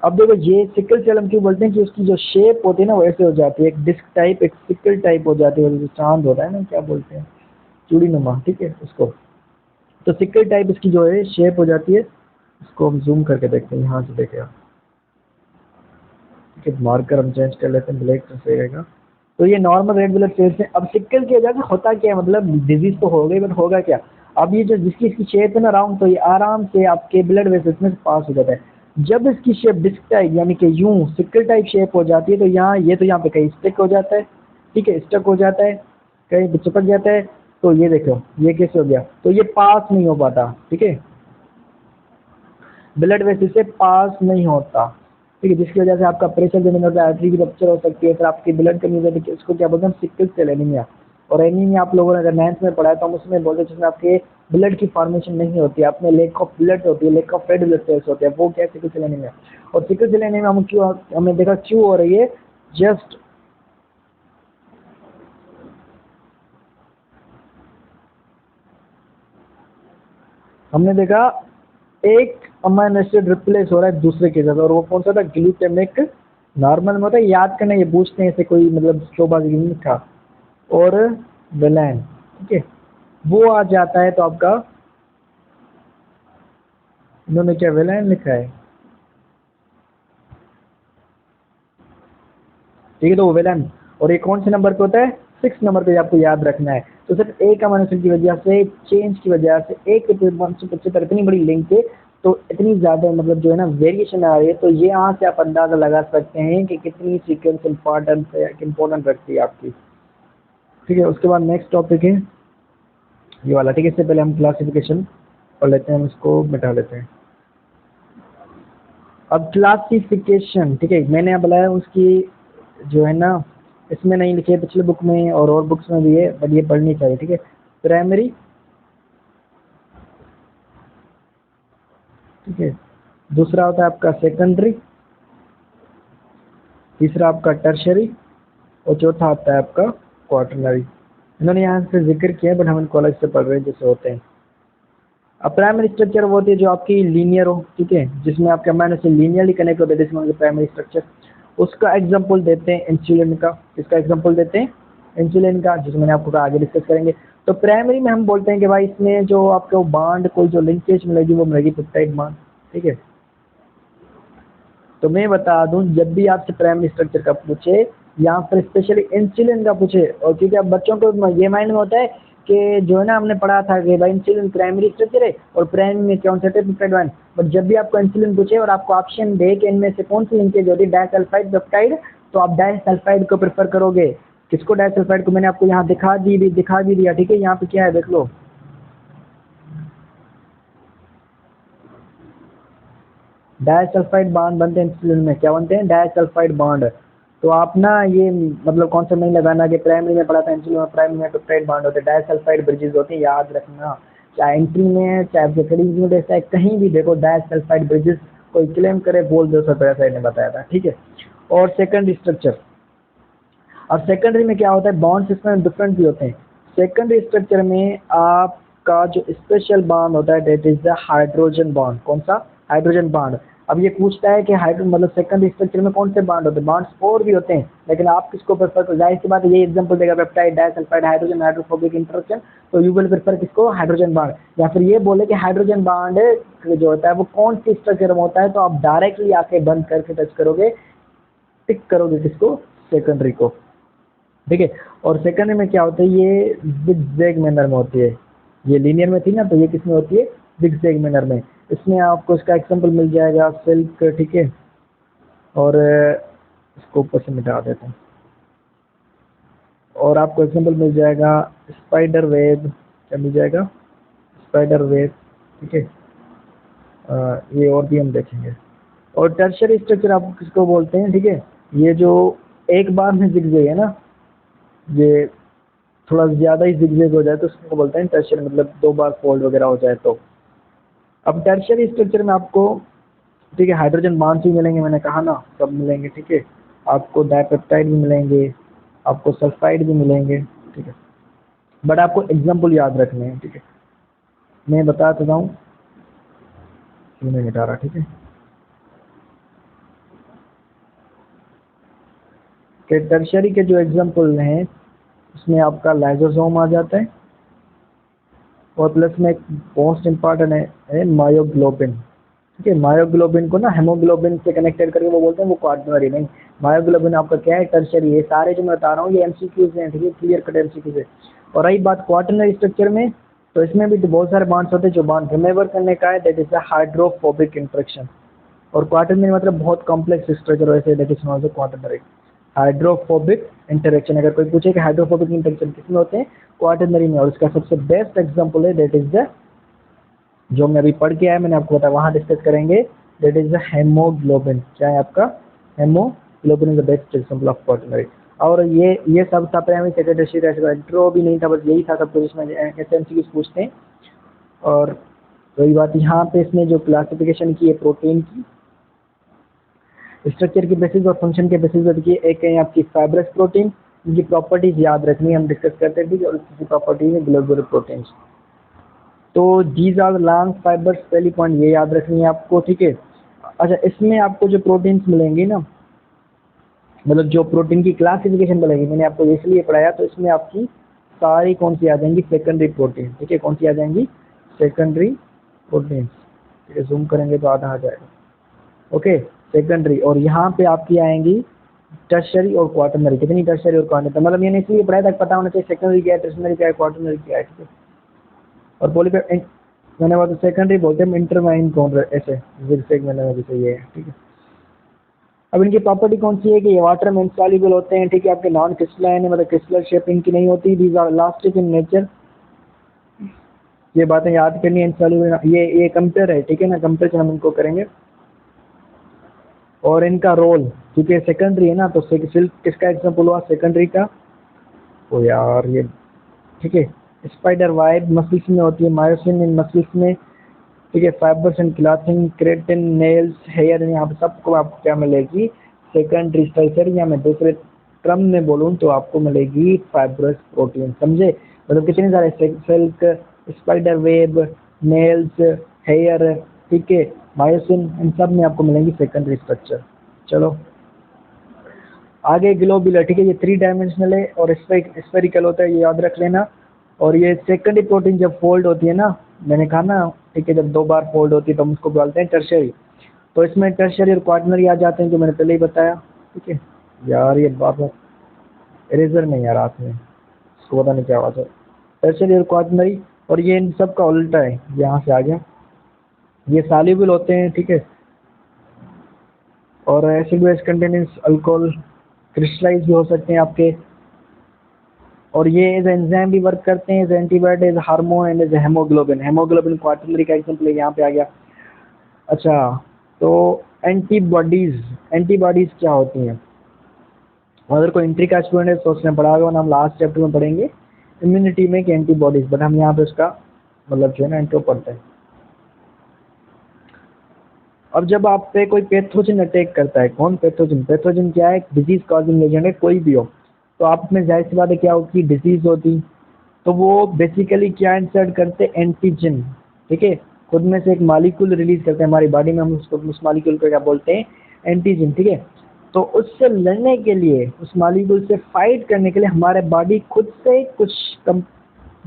अब देखो ये सिकल सेल हम क्यों बोलते हैं कि उसकी जो शेप होती है ना वैसे हो जाती है, एक डिस्क टाइप एक सिकल टाइप हो जाती है, जो चांद होता है ना, क्या बोलते हैं, चूड़ी नुमा, ठीक है उसको। तो सिकल टाइप इसकी जो है शेप हो जाती है। इसको हम जूम करके देखते हैं, यहाँ से देखे आप, ठीक है। मार्कर हम चेंज कर लेते हैं, ब्लैक से सही रहेगा। तो ये नॉर्मल रेड ब्लड सेल्स है। अब सिकल की वजह से होता क्या है, मतलब डिजीज तो हो गई बट होगा क्या, अब ये जो जिसकी इसकी शेप है ना राउंड, तो ये आराम से आपके ब्लड वेसल्स में पास हो जाता है। जब इसकी शेप डिस्क टाइप यानी कि यूं सिकल टाइप शेप हो जाती है, तो यहाँ ये तो यहाँ पे कहीं स्टिक हो जाता है, ठीक है, स्टक हो जाता है, कहीं चिपक जाता है। तो ये देखो ये कैसे हो गया, तो ये पास नहीं हो पाता, ठीक है, ब्लड वेसल से पास नहीं होता, ठीक है, जिसकी वजह से आपका प्रेशर जमीन होता है, आर्टरी की रप्चर हो सकती है, फिर आपकी ब्लड कमी हो जाती है। इसको क्या बोलते हैं, सिकल सेल एनीमिया। और एनीमिया आप लोगों ने अगर 9th में पढ़ा है तो हम उसमें बोलते हैं जिसमें आपके ब्लड की फॉर्मेशन नहीं होती है, आपने लेक ऑफ ब्लड होती है, lake of red blood cells होते हैं, वो क्या है, सिकल सेल एनीमिया। और सिकल सेल एनीमिया हम क्यों, हमने देखा क्यों हो रही है, जस्ट हमने देखा एक अमाइनो एसिड रिप्लेस हो रहा है दूसरे के साथ, और वो कौन सा था, ग्लूटामिक। नॉर्मल में होता है, याद करना, ये पूछते हैं ऐसे कोई मतलब शोबाजी नहीं था। और वेलाइन, ठीक है, वो आ जाता है तो आपका, इन्होंने क्या वेलाइन लिखा है, ठीक है, तो वो वेलाइन। और ये कौन से नंबर पे होता है, 6 नंबर पे, आपको याद रखना है। तो सिर्फ एक अमाइनो एसिड की वजह से, चेंज की वजह से, एक से इतनी बड़ी लिंक है, तो इतनी ज़्यादा मतलब जो है ना वेरिएशन आ रही है, तो ये यहाँ से आप अंदाज़ा लगा सकते हैं कि कितनी सीक्वेंस इंपॉर्टेंस है, इम्पोर्टेंट रखती है आपकी, ठीक है। उसके बाद नेक्स्ट टॉपिक है ये वाला, ठीक है। इससे पहले हम क्लासिफिकेशन पढ़ लेते हैं, हम इसको मिटा लेते हैं। अब क्लासिफिकेशन, ठीक है, मैंने अब बताया उसकी जो है ना, इसमें नहीं लिखे, पिछले बुक में और बुक्स में भी है, बट ये पढ़नी चाहिए, ठीक है। प्राइमरी, ठीक है, दूसरा होता है आपका सेकेंडरी, तीसरा आपका टर्शरी, और चौथा आता है आपका क्वार्टरनरी। इन्होंने यहाँ से जिक्र किया है बट हम कॉलेज से पढ़ रहे हैं जैसे होते हैं। अब प्राइमरी स्ट्रक्चर वो होती है जो आपकी लीनियर हो, ठीक है, जिसमें आपके अमाइनो एसिड लीनियरली कनेक्ट होते हैं, जिसमें प्राइमरी स्ट्रक्चर। उसका एग्जांपल देते हैं इंसुलिन का, किसका एग्जांपल देते हैं, इंसुलिन का, जिसमें मैंने आपको कहा आगे डिस्कस करेंगे। तो प्राइमरी में हम बोलते हैं कि भाई इसमें जो आपको बांड कोई जो लिंकेज मिलेगी वो मिलेगी पेप्टाइड बांड, ठीक है। तो मैं बता दूं, जब भी आपसे प्राइमरी स्ट्रक्चर का पूछे या फिर स्पेशली इंसुलिन का पूछे, और क्योंकि अब बच्चों को ये माइंड में होता है कि जो है ना हमने पढ़ा था कि भाई इंसुलिन प्राइमरी स्ट्रक्चर है और प्राइमरी में कौन सा पेप्टाइड बांड, बट जब भी आपको इंसुलिन पूछे और आपको ऑप्शन दे कि इनमें से कौन सी लिंकेज होती है डाइसल्फाइड पेप्टाइड, तो आप डाइसल्फाइड को प्रेफर करोगे। किसको, डाइसल्फाइड को। मैंने आपको यहाँ दिखा भी दिया, ठीक है, यहाँ पे क्या है देख लो, डाइसल्फाइड बॉन्ड बनते हैं इंसुलिन में, क्या बनते हैं, डाइसल्फाइड बॉन्ड। तो आप ना ये मतलब कॉन्सेप्ट नहीं लगाना कि प्राइमरी में पढ़ा था इंसुलिन और प्राइमरी में पेप्टाइड बॉन्ड होते हैं, डाइसल्फाइड ब्रिजेस होते हैं, याद रखना। चाहे एंट्री में चाहे सेकेंडरी में, चाहे कहीं भी देखो डाइसल्फाइड ब्रिजेस, कोई क्लेम करे बोल दो सर ऐसा इन्हें बताया था, ठीक है। और सेकेंडरी स्ट्रक्चर, और सेकेंडरी में क्या होता है, बॉन्ड्स इसमें डिफरेंट भी होते हैं। सेकेंडरी स्ट्रक्चर में आपका जो स्पेशल बॉन्ड होता है that is the hydrogen bond. कौन सा, हाइड्रोजन बॉन्ड। अब ये पूछता है कि हाइड्रो मतलब सेकेंडरी स्ट्रक्चर में कौन से बॉन्ड होते हैं, बॉन्ड्स और भी होते हैं, लेकिन आप किसको प्रेफर करो, जाहिर सी बात है ये एग्जांपल देगा peptide, disulphide, hydrogen, hydrophobic interaction, तो यू विल प्रेफर किसको, हाइड्रोजन बॉन्ड। या फिर ये बोले कि हाइड्रोजन बॉन्ड जो होता है वो कौन सी स्ट्रक्चर में होता है, तो आप डायरेक्टली आके बंद करके टच करोगे, टिक करोगे किसको, सेकेंडरी को, ठीक है। और सेकेंडरी में क्या होता है, ये जिगजैग मैनर में होती है, ये लीनियर में थी ना, तो ये किस में होती है, जिगजैग मैनर में। इसमें आपको इसका एग्जांपल मिल जाएगा सिल्क, ठीक है। और इसको ऊपर से मिटा देते हैं, और आपको एग्जांपल मिल जाएगा स्पाइडर वेब, क्या मिल जाएगा, स्पाइडर वेब, ठीक है। ये और भी हम देखेंगे। और टर्शियरी स्ट्रक्चर आप किसको बोलते हैं, ठीक है, ये जो एक बार में जिगजैग है ना, ये थोड़ा ज़्यादा ही जिगजैग हो जाए तो उसको बोलते हैं टर्शियरी, मतलब 2 बार फोल्ड वगैरह हो जाए तो। अब टर्शियरी स्ट्रक्चर में आपको, ठीक है, हाइड्रोजन बॉन्ड्स भी मिलेंगे, मैंने कहा ना सब मिलेंगे, ठीक है। आपको डाइपेप्टाइड भी मिलेंगे, आपको सल्फाइड भी मिलेंगे, ठीक है। बट आपको एग्जाम्पल याद रखने हैं, ठीक है। मैं बता देता हूँ, नहीं मिटा रहा, ठीक है। कि टर्शरी के जो एग्जाम्पल हैं उसमें आपका लाइसोसोम आ जाता है, और प्लस में एक मोस्ट इम्पॉर्टेंट है मायोग्लोबिन, ठीक है। मायोग्लोबिन को ना हेमोग्लोबिन से कनेक्टेड करके वो बोलते हैं वो क्वार्टनरी, नहीं, मायोग्लोबिन आपका क्या है, टर्शरी। ये सारे जो मैं बता रहा हूँ ये एमसीक्यूज हैं, ठीक है, क्लियर कट एमसीक्यूज है। और रही बात क्वार्टनरी स्ट्रक्चर में, तो इसमें भी तो बहुत सारे बॉन्ड्स होते हैं। जो बॉन्ड रिमेंबर करने का है that is the hydrophobic interaction, और क्वार्टनरी मतलब बहुत कॉम्प्लेक्स स्ट्रक्चर वैसे that is not the quaternary hydrophobic interaction. अगर कोई पूछे कि हाइड्रोफोबिक इंटरेक्शन किसमें होते हैं, क्वार्टनरी में। और इसका सबसे बेस्ट एग्जांपल है दैट इज द, जो मैं अभी पढ़ के आया मैंने आपको बताया, वहां डिस्कस करेंगे, दैट इज द हेमोग्लोबिन। क्या है आपका, haemoglobin is the best example of quaternary. और ये सब था प्राइमरी सेकेंडरी टर्शियरी, इंट्रो भी नहीं था, बस यही था सब कुछ। इसमें ऐसे एमसीक्यूज पूछते हैं। और वही बात यहाँ पे इसने जो क्लासिफिकेशन की है प्रोटीन की, स्ट्रक्चर की बेसिस और फंक्शन के बेसिस पर देखिए, एक है आपकी फाइब्रस प्रोटीन, इनकी प्रॉपर्टीज याद रखनी है, हम डिस्कस करते हैं, ठीक है। और किसी प्रॉपर्टी है ग्लोबुलर प्रोटीन्स। तो दीज आर लॉन्ग फाइबर्स, पहली पॉइंट ये याद रखनी है आपको, ठीक है। अच्छा, इसमें आपको जो प्रोटीन्स मिलेंगी ना, मतलब जो प्रोटीन की क्लासिफिकेशन मिलेगी, मैंने आपको इसलिए पढ़ाया, तो इसमें आपकी सारी कौन सी आ जाएंगी, सेकेंडरी प्रोटीन, ठीक है। कौन सी आ जाएंगी, सेकेंडरी प्रोटीन्स, ठीक है। जूम करेंगे तो आधा आ जाएगा, ओके, सेकेंडरी। और यहाँ पे आपकी आएंगी टर्शरी और क्वार्टनरी। कितनी टर्शरी और क्वार्टनरी, मतलब मैंने इसलिए पढ़ाया था, पता होना चाहिए सेकेंडरी क्या है, टर्शरी क्या है, क्वार्टनरी क्या है, ठीक है। और पॉलीपेप्टाइड मैंने बात सेकेंडरी बोलते हैं, इंटरमाइन कौन ऐसे जिगजैग मैंने भी सही है, ठीक है। अब इनकी प्रॉपर्टी कौन सी है कि ये वाटर में इनसॉल्युबल होते हैं, ठीक है। आपके नॉन क्रिस्टलाइन है, मतलब क्रिस्टलर शेप इनकी नहीं होती। These are elastic in nature, ये बातें याद करनी है। इनसॉल्युबल ये कंपेयर है, ठीक है ना, कंपेरिजन हम इनको करेंगे। और इनका रोल, क्योंकि सेकेंडरी है ना, तो सिल्क किसका एग्जाम्पल हुआ, सेकेंडरी का। ओ यार ये, ठीक है। स्पाइडर वाइब मसल्स में होती है, मायोसिन इन मसल्स में, ठीक है। Fibres and clothing, keratin, nails, hair, यहाँ पे सबको आपको क्या मिलेगी, सेकेंडरी स्ट्रक्चर। या मैं दूसरे क्रम में बोलूँ तो आपको मिलेगी फाइब्रस प्रोटीन, समझे। मतलब कितने सारे, silk, spider web, nails, hair, ठीक है, मायोसिन, इन सब में आपको मिलेंगी सेकेंडरी स्ट्रक्चर। चलो आगे ग्लोबुलर, ठीक है। ये 3 डायमेंशनल है और स्फेरिकल होता है, ये याद रख लेना। और ये सेकेंडरी प्रोटीन जब फोल्ड होती है ना, मैंने कहा ना, ठीक है, जब 2 बार फोल्ड होती है तो हम उसको बोलते हैं टर्शियरी। तो इसमें टर्शियरी और क्वार्टनरी आ जाते हैं, जो मैंने पहले ही बताया, ठीक है। यार ये बात इरेजर में यार हाथ में, इसको पता नहीं क्या बात है, टर्शियरी और क्वार्टनरी। और ये इन सब का उल्टा है, यहाँ से आ गया, ये सॉल्युबल होते हैं, ठीक है। और acid base containing alcohol, crystallise भी हो सकते हैं आपके। और ये एज एंजाइम भी वर्क करते हैं, as antibiotic, as hormone and as haemoglobin. Haemoglobin quaternary का एग्जांपल यहाँ पे आ गया। अच्छा, तो एंटीबॉडीज, एंटीबॉडीज क्या होती हैं, अगर कोई एंट्री का स्टूडेंट है तो उसने पढ़ा होगा, हम लास्ट चैप्टर में पढ़ेंगे इम्यूनिटी में कि एंटीबॉडीज, बट हम यहाँ पे उसका मतलब जो है ना इंट्रो पढ़ते हैं। अब जब आप पे कोई पैथोजन अटैक करता है, कौन पैथोजन, पैथोजन क्या है, डिजीज कॉजिंग एजेंट है, कोई भी हो, तो आप में जाहिर सी बात है क्या होगी, डिजीज होती। तो वो बेसिकली क्या इंसर्ट करते हैं, एंटीजन, ठीक है। खुद में से एक मॉलिक्यूल रिलीज करते हैं हमारी बॉडी में, हम उसको, उस मॉलिक्यूल को क्या बोलते हैं, एंटीजन, ठीक है। तो उससे लड़ने के लिए, उस मॉलिक्यूल से फाइट करने के लिए हमारे बॉडी खुद से कुछ कम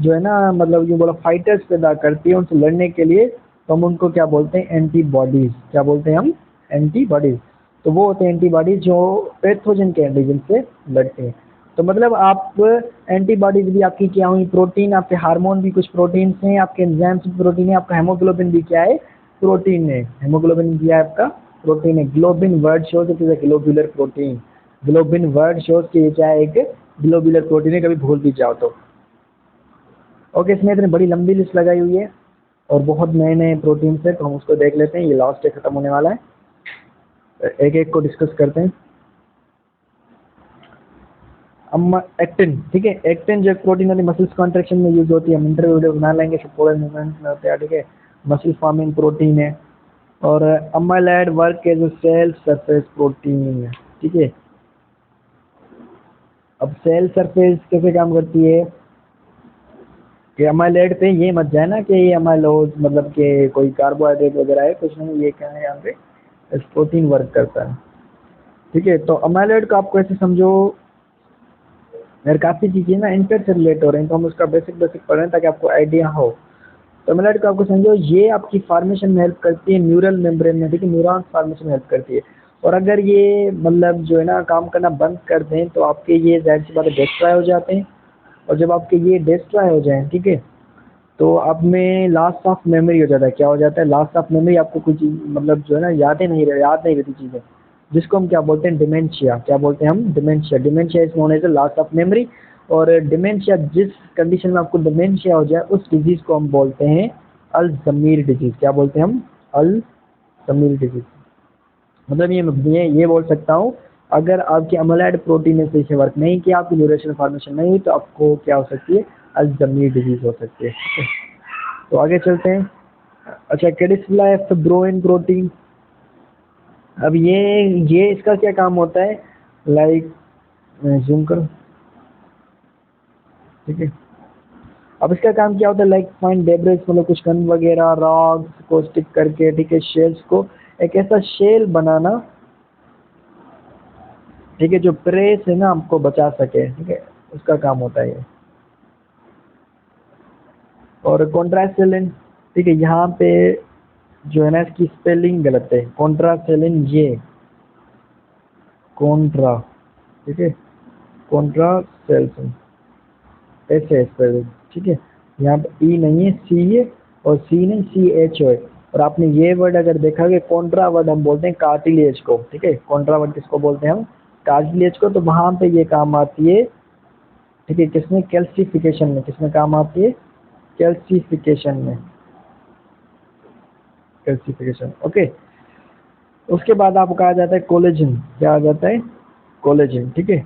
जो है ना, मतलब ये बोला फाइटर्स पैदा करती है उनसे लड़ने के लिए, तो हम उनको क्या बोलते हैं, एंटीबॉडीज। क्या बोलते हैं हम, एंटीबॉडीज। तो वो होते हैं एंटीबॉडीज जो पैथोजन के एंटीजन से लड़ते हैं। तो मतलब आप एंटीबॉडीज भी आपकी क्या हुई, प्रोटीन, आपके हार्मोन भी कुछ प्रोटीन हैं, आपके एंजाइम्स भी प्रोटीन है, आपका हेमोग्लोबिन भी क्या है, प्रोटीन है। हेमोग्लोबिन क्या है आपका, प्रोटीन है। Globin word shows it is a globular protein. Globin word shows कि ये क्या है, एक ग्लोबुलर प्रोटीन है, कभी भूल भी जाओ तो। ओके, इसमें इतनी बड़ी लंबी लिस्ट लगाई हुई है और बहुत नए नए प्रोटीन है, तो हम उसको देख लेते हैं। ये लास्ट है, खत्म होने वाला है, एक एक को डिस्कस करते हैं। अम्मा एक्टिन, ठीक है। एक्टिन जो प्रोटीन वाली मसल्स कॉन्ट्रेक्शन में यूज होती है, हम इंटरव्यू वीडियो बना लेंगे, सब पूरे मूवमेंट में होते हैं, ठीक है। मसल फॉर्मिंग प्रोटीन है। और amyloid work as a cell surface protein, ठीक है। अब सेल सरफेस कैसे काम करती है, कि अमाइलेड पे ये मत जाए ना कि ये अमाइलोज मतलब कि कोई कार्बोहाइड्रेट वगैरह है, कुछ नहीं, ये क्या है यहाँ पे इस प्रोटीन वर्क करता है। ठीक है, तो अमाइलेड को आपको ऐसे समझो यार, काफ़ी चीज़ें ना इनसे रिलेट हो रही हैं, तो हम उसका बेसिक बेसिक पढ़ रहे हैं ताकि आपको आइडिया हो। तो अमाइलेड को आपको समझो ये आपकी फॉर्मेशन में हेल्प करती है न्यूरल मेम्ब्रेन में, ठीक है, न्यूरॉन फॉर्मेशन में हेल्प करती है। और अगर ये मतलब जो है ना काम करना बंद कर दें तो आपके ये ज़ाहिर सी बात है डिस्ट्रॉय हो जाते हैं। और जब आपके ये डिस्ट्रॉय हो जाएँ, ठीक है, तो आप में लॉस ऑफ मेमोरी हो जाता है। क्या हो जाता है? लॉस ऑफ मेमोरी, आपको कुछ मतलब जो है ना याद नहीं रहती चीज़ें, जिसको हम क्या बोलते हैं? डिमेंशिया। क्या बोलते हैं हम? Dementia. Dementia is known as a loss of memory. और डिमेंशिया, जिस कंडीशन में आपको डिमेंशिया हो जाए उस डिजीज को हम बोलते हैं अल्ज़ाइमर डिजीज। क्या बोलते हैं हम? Alzheimer disease. मतलब ये बोल सकता हूँ, अगर आपकी अमाइलॉइड प्रोटीन ने सही से वर्क नहीं किया, आपकी न्यूरेशनल फॉर्मेशन नहीं हुई, तो आपको क्या हो सकती है? अल्ज़ाइमर डिजीज हो सकती है। ठीक है? तो आगे चलते हैं। अच्छा, कैडिसफ्लाई फिब्रोइन प्रोटीन। अब ये इसका क्या काम होता है? लाइक जूम करो, ठीक है। अब इसका काम क्या होता है? लाइक फाइन डेब्रिस, मतलब कुछ कण वगैरह रॉक्स को स्टिक करके, ठीक है, शेल्स को एक ऐसा शेल बनाना, ठीक है, जो प्रे से ना आपको बचा सके, ठीक है, उसका काम होता है ये। और कॉन्ट्रासेलिन, ठीक है, यहाँ पे जो है ना इसकी स्पेलिंग गलत है। कॉन्ट्रासेलिन, ये कॉन्ट्रा, ठीक है, कॉन्ट्रासेल्सिन ऐसे है स्पेलिंग, ठीक है। यहाँ पे ई नहीं है, सी है, और सी नहीं, सी एच है। और आपने ये वर्ड अगर देखा कि कॉन्ट्रा वर्ड हम बोलते हैं कार्टिलेज को, ठीक है, कॉन्ट्रा वर्ड किसको बोलते हैं हम? कार्टिलेज को। तो वहाँ पे ये काम आती है, ठीक है, किसमें? कैल्सिफिकेशन में। किसमें काम आती है? कैल्सिफिकेशन में। Calcification, okay. उसके बाद आपको कहा जाता है कोलेजन। क्या आ जाता है? कोलेजन, ठीक है।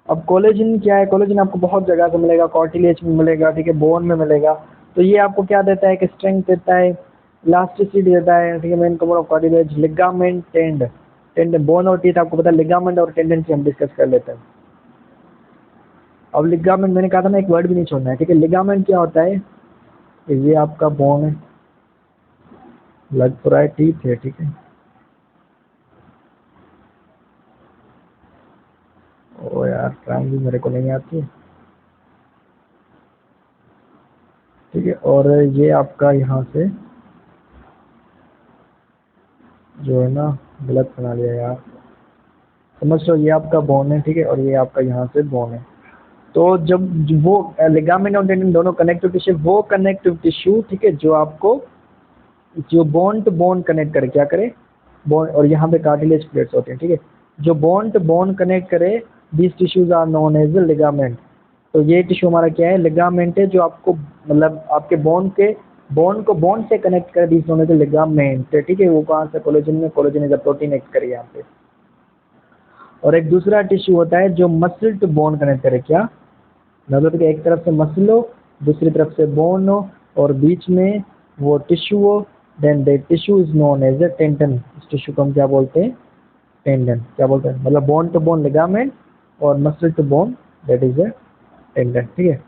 अब कोलेजन क्या है? कोलेजन आपको बहुत जगह से मिलेगा, कार्टिलेज में मिलेगा, ठीक है, बोन में मिलेगा। तो ये आपको क्या देता है? कि स्ट्रेंथ देता है, इलास्टिसिटी देता है, ठीक है, main component of cartilage. Ligament, tendon, bone और टीथ आपको पता है। लिगामेंट और टेंडन की हम डिस्कस कर लेते हैं। अब लिगामेंट, मैंने कहा था ना एक वर्ड भी नहीं छोड़ना है, ठीक है। लिगामेंट क्या होता है? ये आपका बोन है, लग तो रहा है टीथ है, ठीक है। ओ यार, ड्राइंग भी मेरे को नहीं आती है, ठीक है। और ये आपका यहाँ से जो है ना, गलत बना लिया यार, समझ लो, ये आपका बोन है, ठीक है, और ये आपका यहाँ से बोन है। तो जब वो लिगामेंट और टेंडन दोनों कनेक्टिव टिश्यू, वो कनेक्टिव टिश्यू, ठीक है, जो आपको जो बोन टू बोन कनेक्ट करे, क्या करे? बोन, और यहाँ पे कार्टिलेज प्लेट्स होते हैं, ठीक है, जो बोन टू बोन कनेक्ट करे, these tissues are known as ligament. तो ये टिश्यू हमारा क्या है? लिगामेंट है, जो आपको मतलब आपके बोन को बोन से कनेक्ट कर, दीज नोन एज लिगामेंट, ठीक है। वो कहाँ से? कोलेजन में। Collagen is a protein act करे यहाँ पे। और एक दूसरा टिश्यू होता है जो मसल टू बोन कनेक्ट करे। क्या मतलब? कि एक तरफ से मसल हो, दूसरी तरफ से बोन हो, और बीच में वो टिश्यू हो, then that tissue is known as a tendon. इस टिश्यू को हम क्या बोलते हैं? टेंडन। क्या बोलते हैं? मतलब बोन टू बोन लिगामेंट, और muscle to bone, that is a tendon, ठीक है।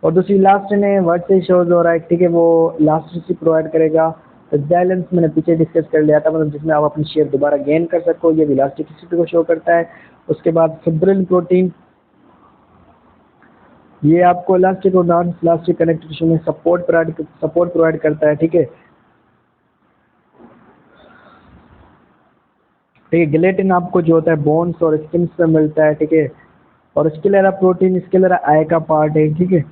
और दूसरी लास्ट ने वर्ड से शोज हो रहा है, ठीक है, वो इलास्टिसिटी प्रोवाइड करेगा। तो बैलेंस मैंने पीछे डिस्कस कर लिया था, मतलब जिसमें आप अपनी शेप दोबारा गेन कर सको, ये भी इलास्टिसिटी को शो करता है। उसके बाद फिब्रिल प्रोटीन, ये आपको इलास्टिक और नॉन इलास्टिक कनेक्टिव टिश्यू में सपोर्ट प्रोवाइड करता है, ठीक है। ठीक है, गिलेटिन आपको जो होता है बोन्स और स्किन पे मिलता है, ठीक है। और स्क्लेरा प्रोटीन, स्क्लेरा आई का पार्ट है, ठीक है।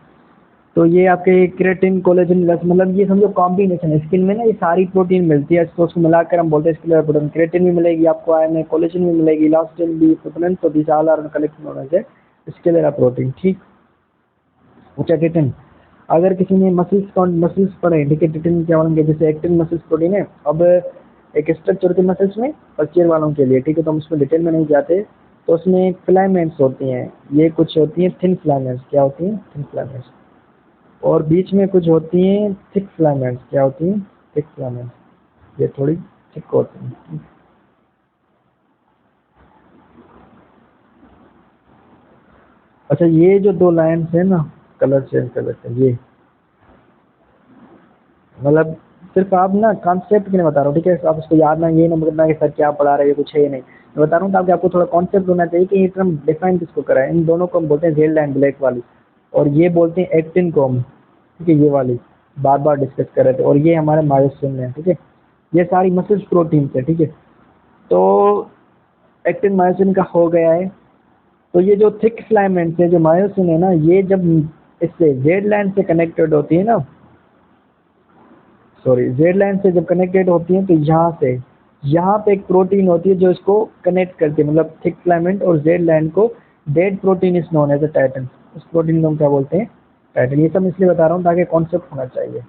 तो ये आपके क्रेटिन, कोलेजन, मतलब ये समझो कॉम्बिनेशन है। स्किन में ना ये सारी प्रोटीन मिलती है, तो उसको मिलाकर हम बोलते हैं स्क्लेरा प्रोटीन। क्रेटिन भी मिलेगी आपको आई में, कोलेजन भी मिलेगी, इलास्टिन भी, प्रोटीन, तो दिस ऑल आर कलेक्शन होने से स्क्लेरा प्रोटीन, ठीक। अच्छा, टिटिन, अगर किसी ने मसल्स पढ़े, ठीक है, टिटिन क्या मालूम, जैसे एक्टिन मसल्स प्रोटीन है। अब एक स्ट्रक्चर होती है मसल्स में फर्स्ट ईयर वालों के लिए, ठीक है, तो हम उसमें डिटेल में नहीं जाते। तो उसमें फिलामेंट्स होती हैं, ये कुछ होती हैं थिन फिलामेंट्स। क्या होती हैं? Thin filaments. और बीच में कुछ होती हैं थिक फिलामेंट्स। क्या होती हैं? थिक फिलामेंट्स, ये थोड़ी थिक होती हैं। अच्छा, ये जो दो लाइन्स है ना, कलर चेंज कर लेते हैं, मतलब सिर्फ आप ना कॉन्सेप्ट के लिए बता रहा हूँ, ठीक है? आप उसको याद ना ये ना करना कि सर क्या पढ़ा रहे हैं, कुछ है नहीं। मैं बता रहा हूँ ताकि आपको थोड़ा कॉन्सेप्ट होना चाहिए कि ये टर्म डिफाइन किसको करा है। इन दोनों को हम बोलते हैं जेल्ड एंड ब्लैक वाली, और ये बोलते हैं एक्टिन को हम, ठीक है? ये वाली बार बार डिस्कस कर रहे थे, और ये हमारे मायोसिन है, ठीक है? ये सारी मसल्स प्रोटीन है, ठीक है? तो एक्टिन मायोसिन का हो गया है। तो ये जो थिक फिलामेंट्स है, जो मायोसिन है ना, ये जब इससे जेड लाइन से कनेक्टेड होती है ना, सॉरी, जेड लाइन से जब कनेक्टेड होती है तो यहाँ से यहाँ पे एक प्रोटीन होती है जो इसको कनेक्ट करती है, मतलब थिक फिलामेंट और जेड लाइन को। That protein is known as a titin. उस प्रोटीन को हम क्या बोलते हैं? टाइटन। ये सब इसलिए बता रहा हूँ ताकि कॉन्सेप्ट होना चाहिए,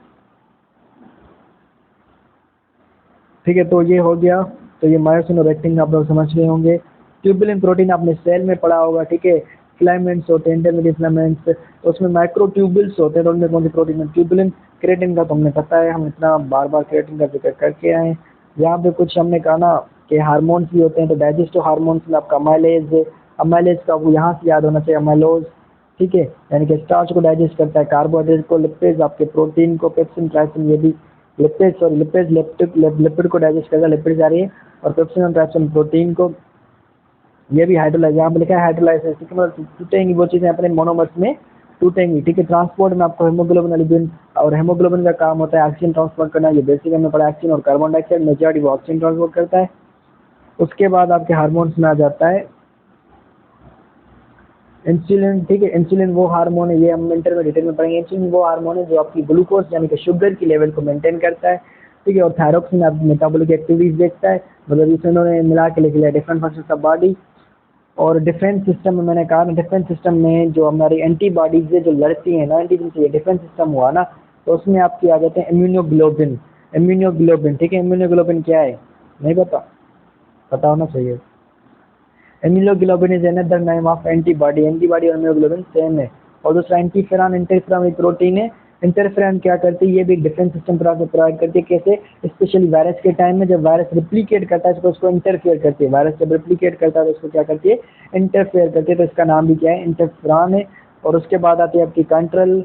ठीक है? तो ये हो गया। तो ये मायोसिन और एक्टिन आप लोग समझ गए होंगे। ट्यूबुलिन प्रोटीन आपने सेल में पढ़ा होगा, ठीक है? फिलामेंट्स होते हैं, इंटरमीडिएट फिलामेंट्स, तो उसमें माइक्रोट्यूबुल्स होते हैं। तो उनमें कौन सी प्रोटीन है? ट्यूबुलिन। क्रिएटिन का तो हमने पता है, हम इतना बार बार क्रिएटिन का जिक्र करके आए हैं। यहाँ पे कुछ हमने कहा ना कि हार्मोन्स भी होते हैं, तो डाइजेस्टिव हार्मोन्स में आपका अमाइलेज, अमाइलेज का आपको यहाँ से याद होना चाहिए, अमाइलोज, ठीक है? यानी कि स्टार्च को डाइजेस्ट करता है, कार्बोहाइड्रेट को, लिपिड आपके प्रोटीन को, पेप्सिन, ट्राइसिन, ये भी लिपिड, सॉरी लिपिड, लिपिड को डाइजेस्ट करता है, लिपिड जा रही है। और पेप्सिन और ट्राइसिन प्रोटीन को, ये भी हाइड्रोलाइज, यहाँ पे लिखा है हाइड्रोलाइसिस, ठीक है? मतलब टूटेंगी वो चीज़ें अपने मोनोमर्स में, टूटेंगी, ठीक है? ट्रांसपोर्ट में आपको हेमोग्लोबिन, एल्ब्यूमिन, और हेमोग्लोबिन का काम होता है ऑक्सीजन ट्रांसपोर्ट करना। ये बेसिक हमने पढ़ा, ऑक्सीजन और कार्बन डाइऑक्साइड, मेजॉरिटी वो ऑक्सीजन ट्रांसपोर्ट करता है। उसके बाद आपके हार्मोन्स में आ जाता है इंसुलिन, ठीक है? इंसुलिन वो हार्मोन है, ये हम इंटर में डिटेल में पढ़ेंगे। इंसुलिन वो हार्मोन है जो आपकी ग्लूकोज यानी कि शुगर की लेवल को मेंटेन करता है, ठीक है? और थायरोक्सिन आपकी मेटाबॉलिक एक्टिविटीज देखता है। मतलब इसे उन्होंने मिला के लिख लिया, डिफरेंट फंक्शंस ऑफ बॉडी। और डिफेंस सिस्टम में मैंने कहा ना, डिफेंस सिस्टम में जो हमारी एंटीबॉडीज है जो लड़ती हैं ना, एंटीजन से, ये डिफेंस सिस्टम हुआ ना, तो उसमें आपकी आ जाते हैं इम्यूनोग्लोबिन। इम्यूनोग्लोबिन, ठीक है? इम्यूनोग्लोबिन क्या है? नहीं पता? पता होना चाहिए। Immunoglobulin is another name of antibody. Antibody और इम्यूनोग्लोबिन सेम है। और दूसरा इंटरफेरॉन, इंटरफेरॉन एक प्रोटीन है। इंटरफेरॉन क्या करती है? ये भी डिफेंस सिस्टम प्रोवाइड करती है। कैसे? स्पेशली वायरस के टाइम में जब वायरस रिप्लिकेट करता है, उसको इंटरफेयर करती है। वायरस जब रिप्लिकेट करता है तो उसको क्या करती है? इंटरफेयर करती है। तो इसका नाम भी क्या है? इंटरफेरॉन है। और उसके बाद आती है आपकी कंट्रोल,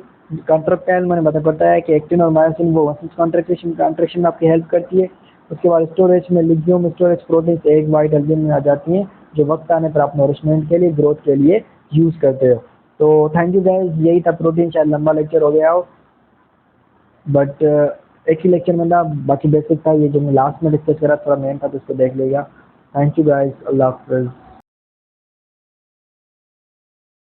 कंट्रोक्टाइल, मैंने बताया कि एक्टिन और मायोसिन वो मसल्स कॉन्ट्रैक्शन में आपकी हेल्प करती है। उसके बाद स्टोरेज में लिग्यूम स्टोरेज प्रोटीन एक वाइट एल्ब्यूमिन में आ जाती हैं, जो वक्त आने पर आप नरिशमेंट के लिए, ग्रोथ के लिए यूज करते हो। तो थैंक यू गाइस, यही था प्रोटीन। शायद लंबा लेक्चर हो गया हो, बट एक ही लेक्चर में था, बाकी बेसिक था। ये जो मैं लास्ट में डिस्कस करा थोड़ा मेन था, तो उसको देख लेगा। थैंक यू गाइस, अल्लाह हाफिज़।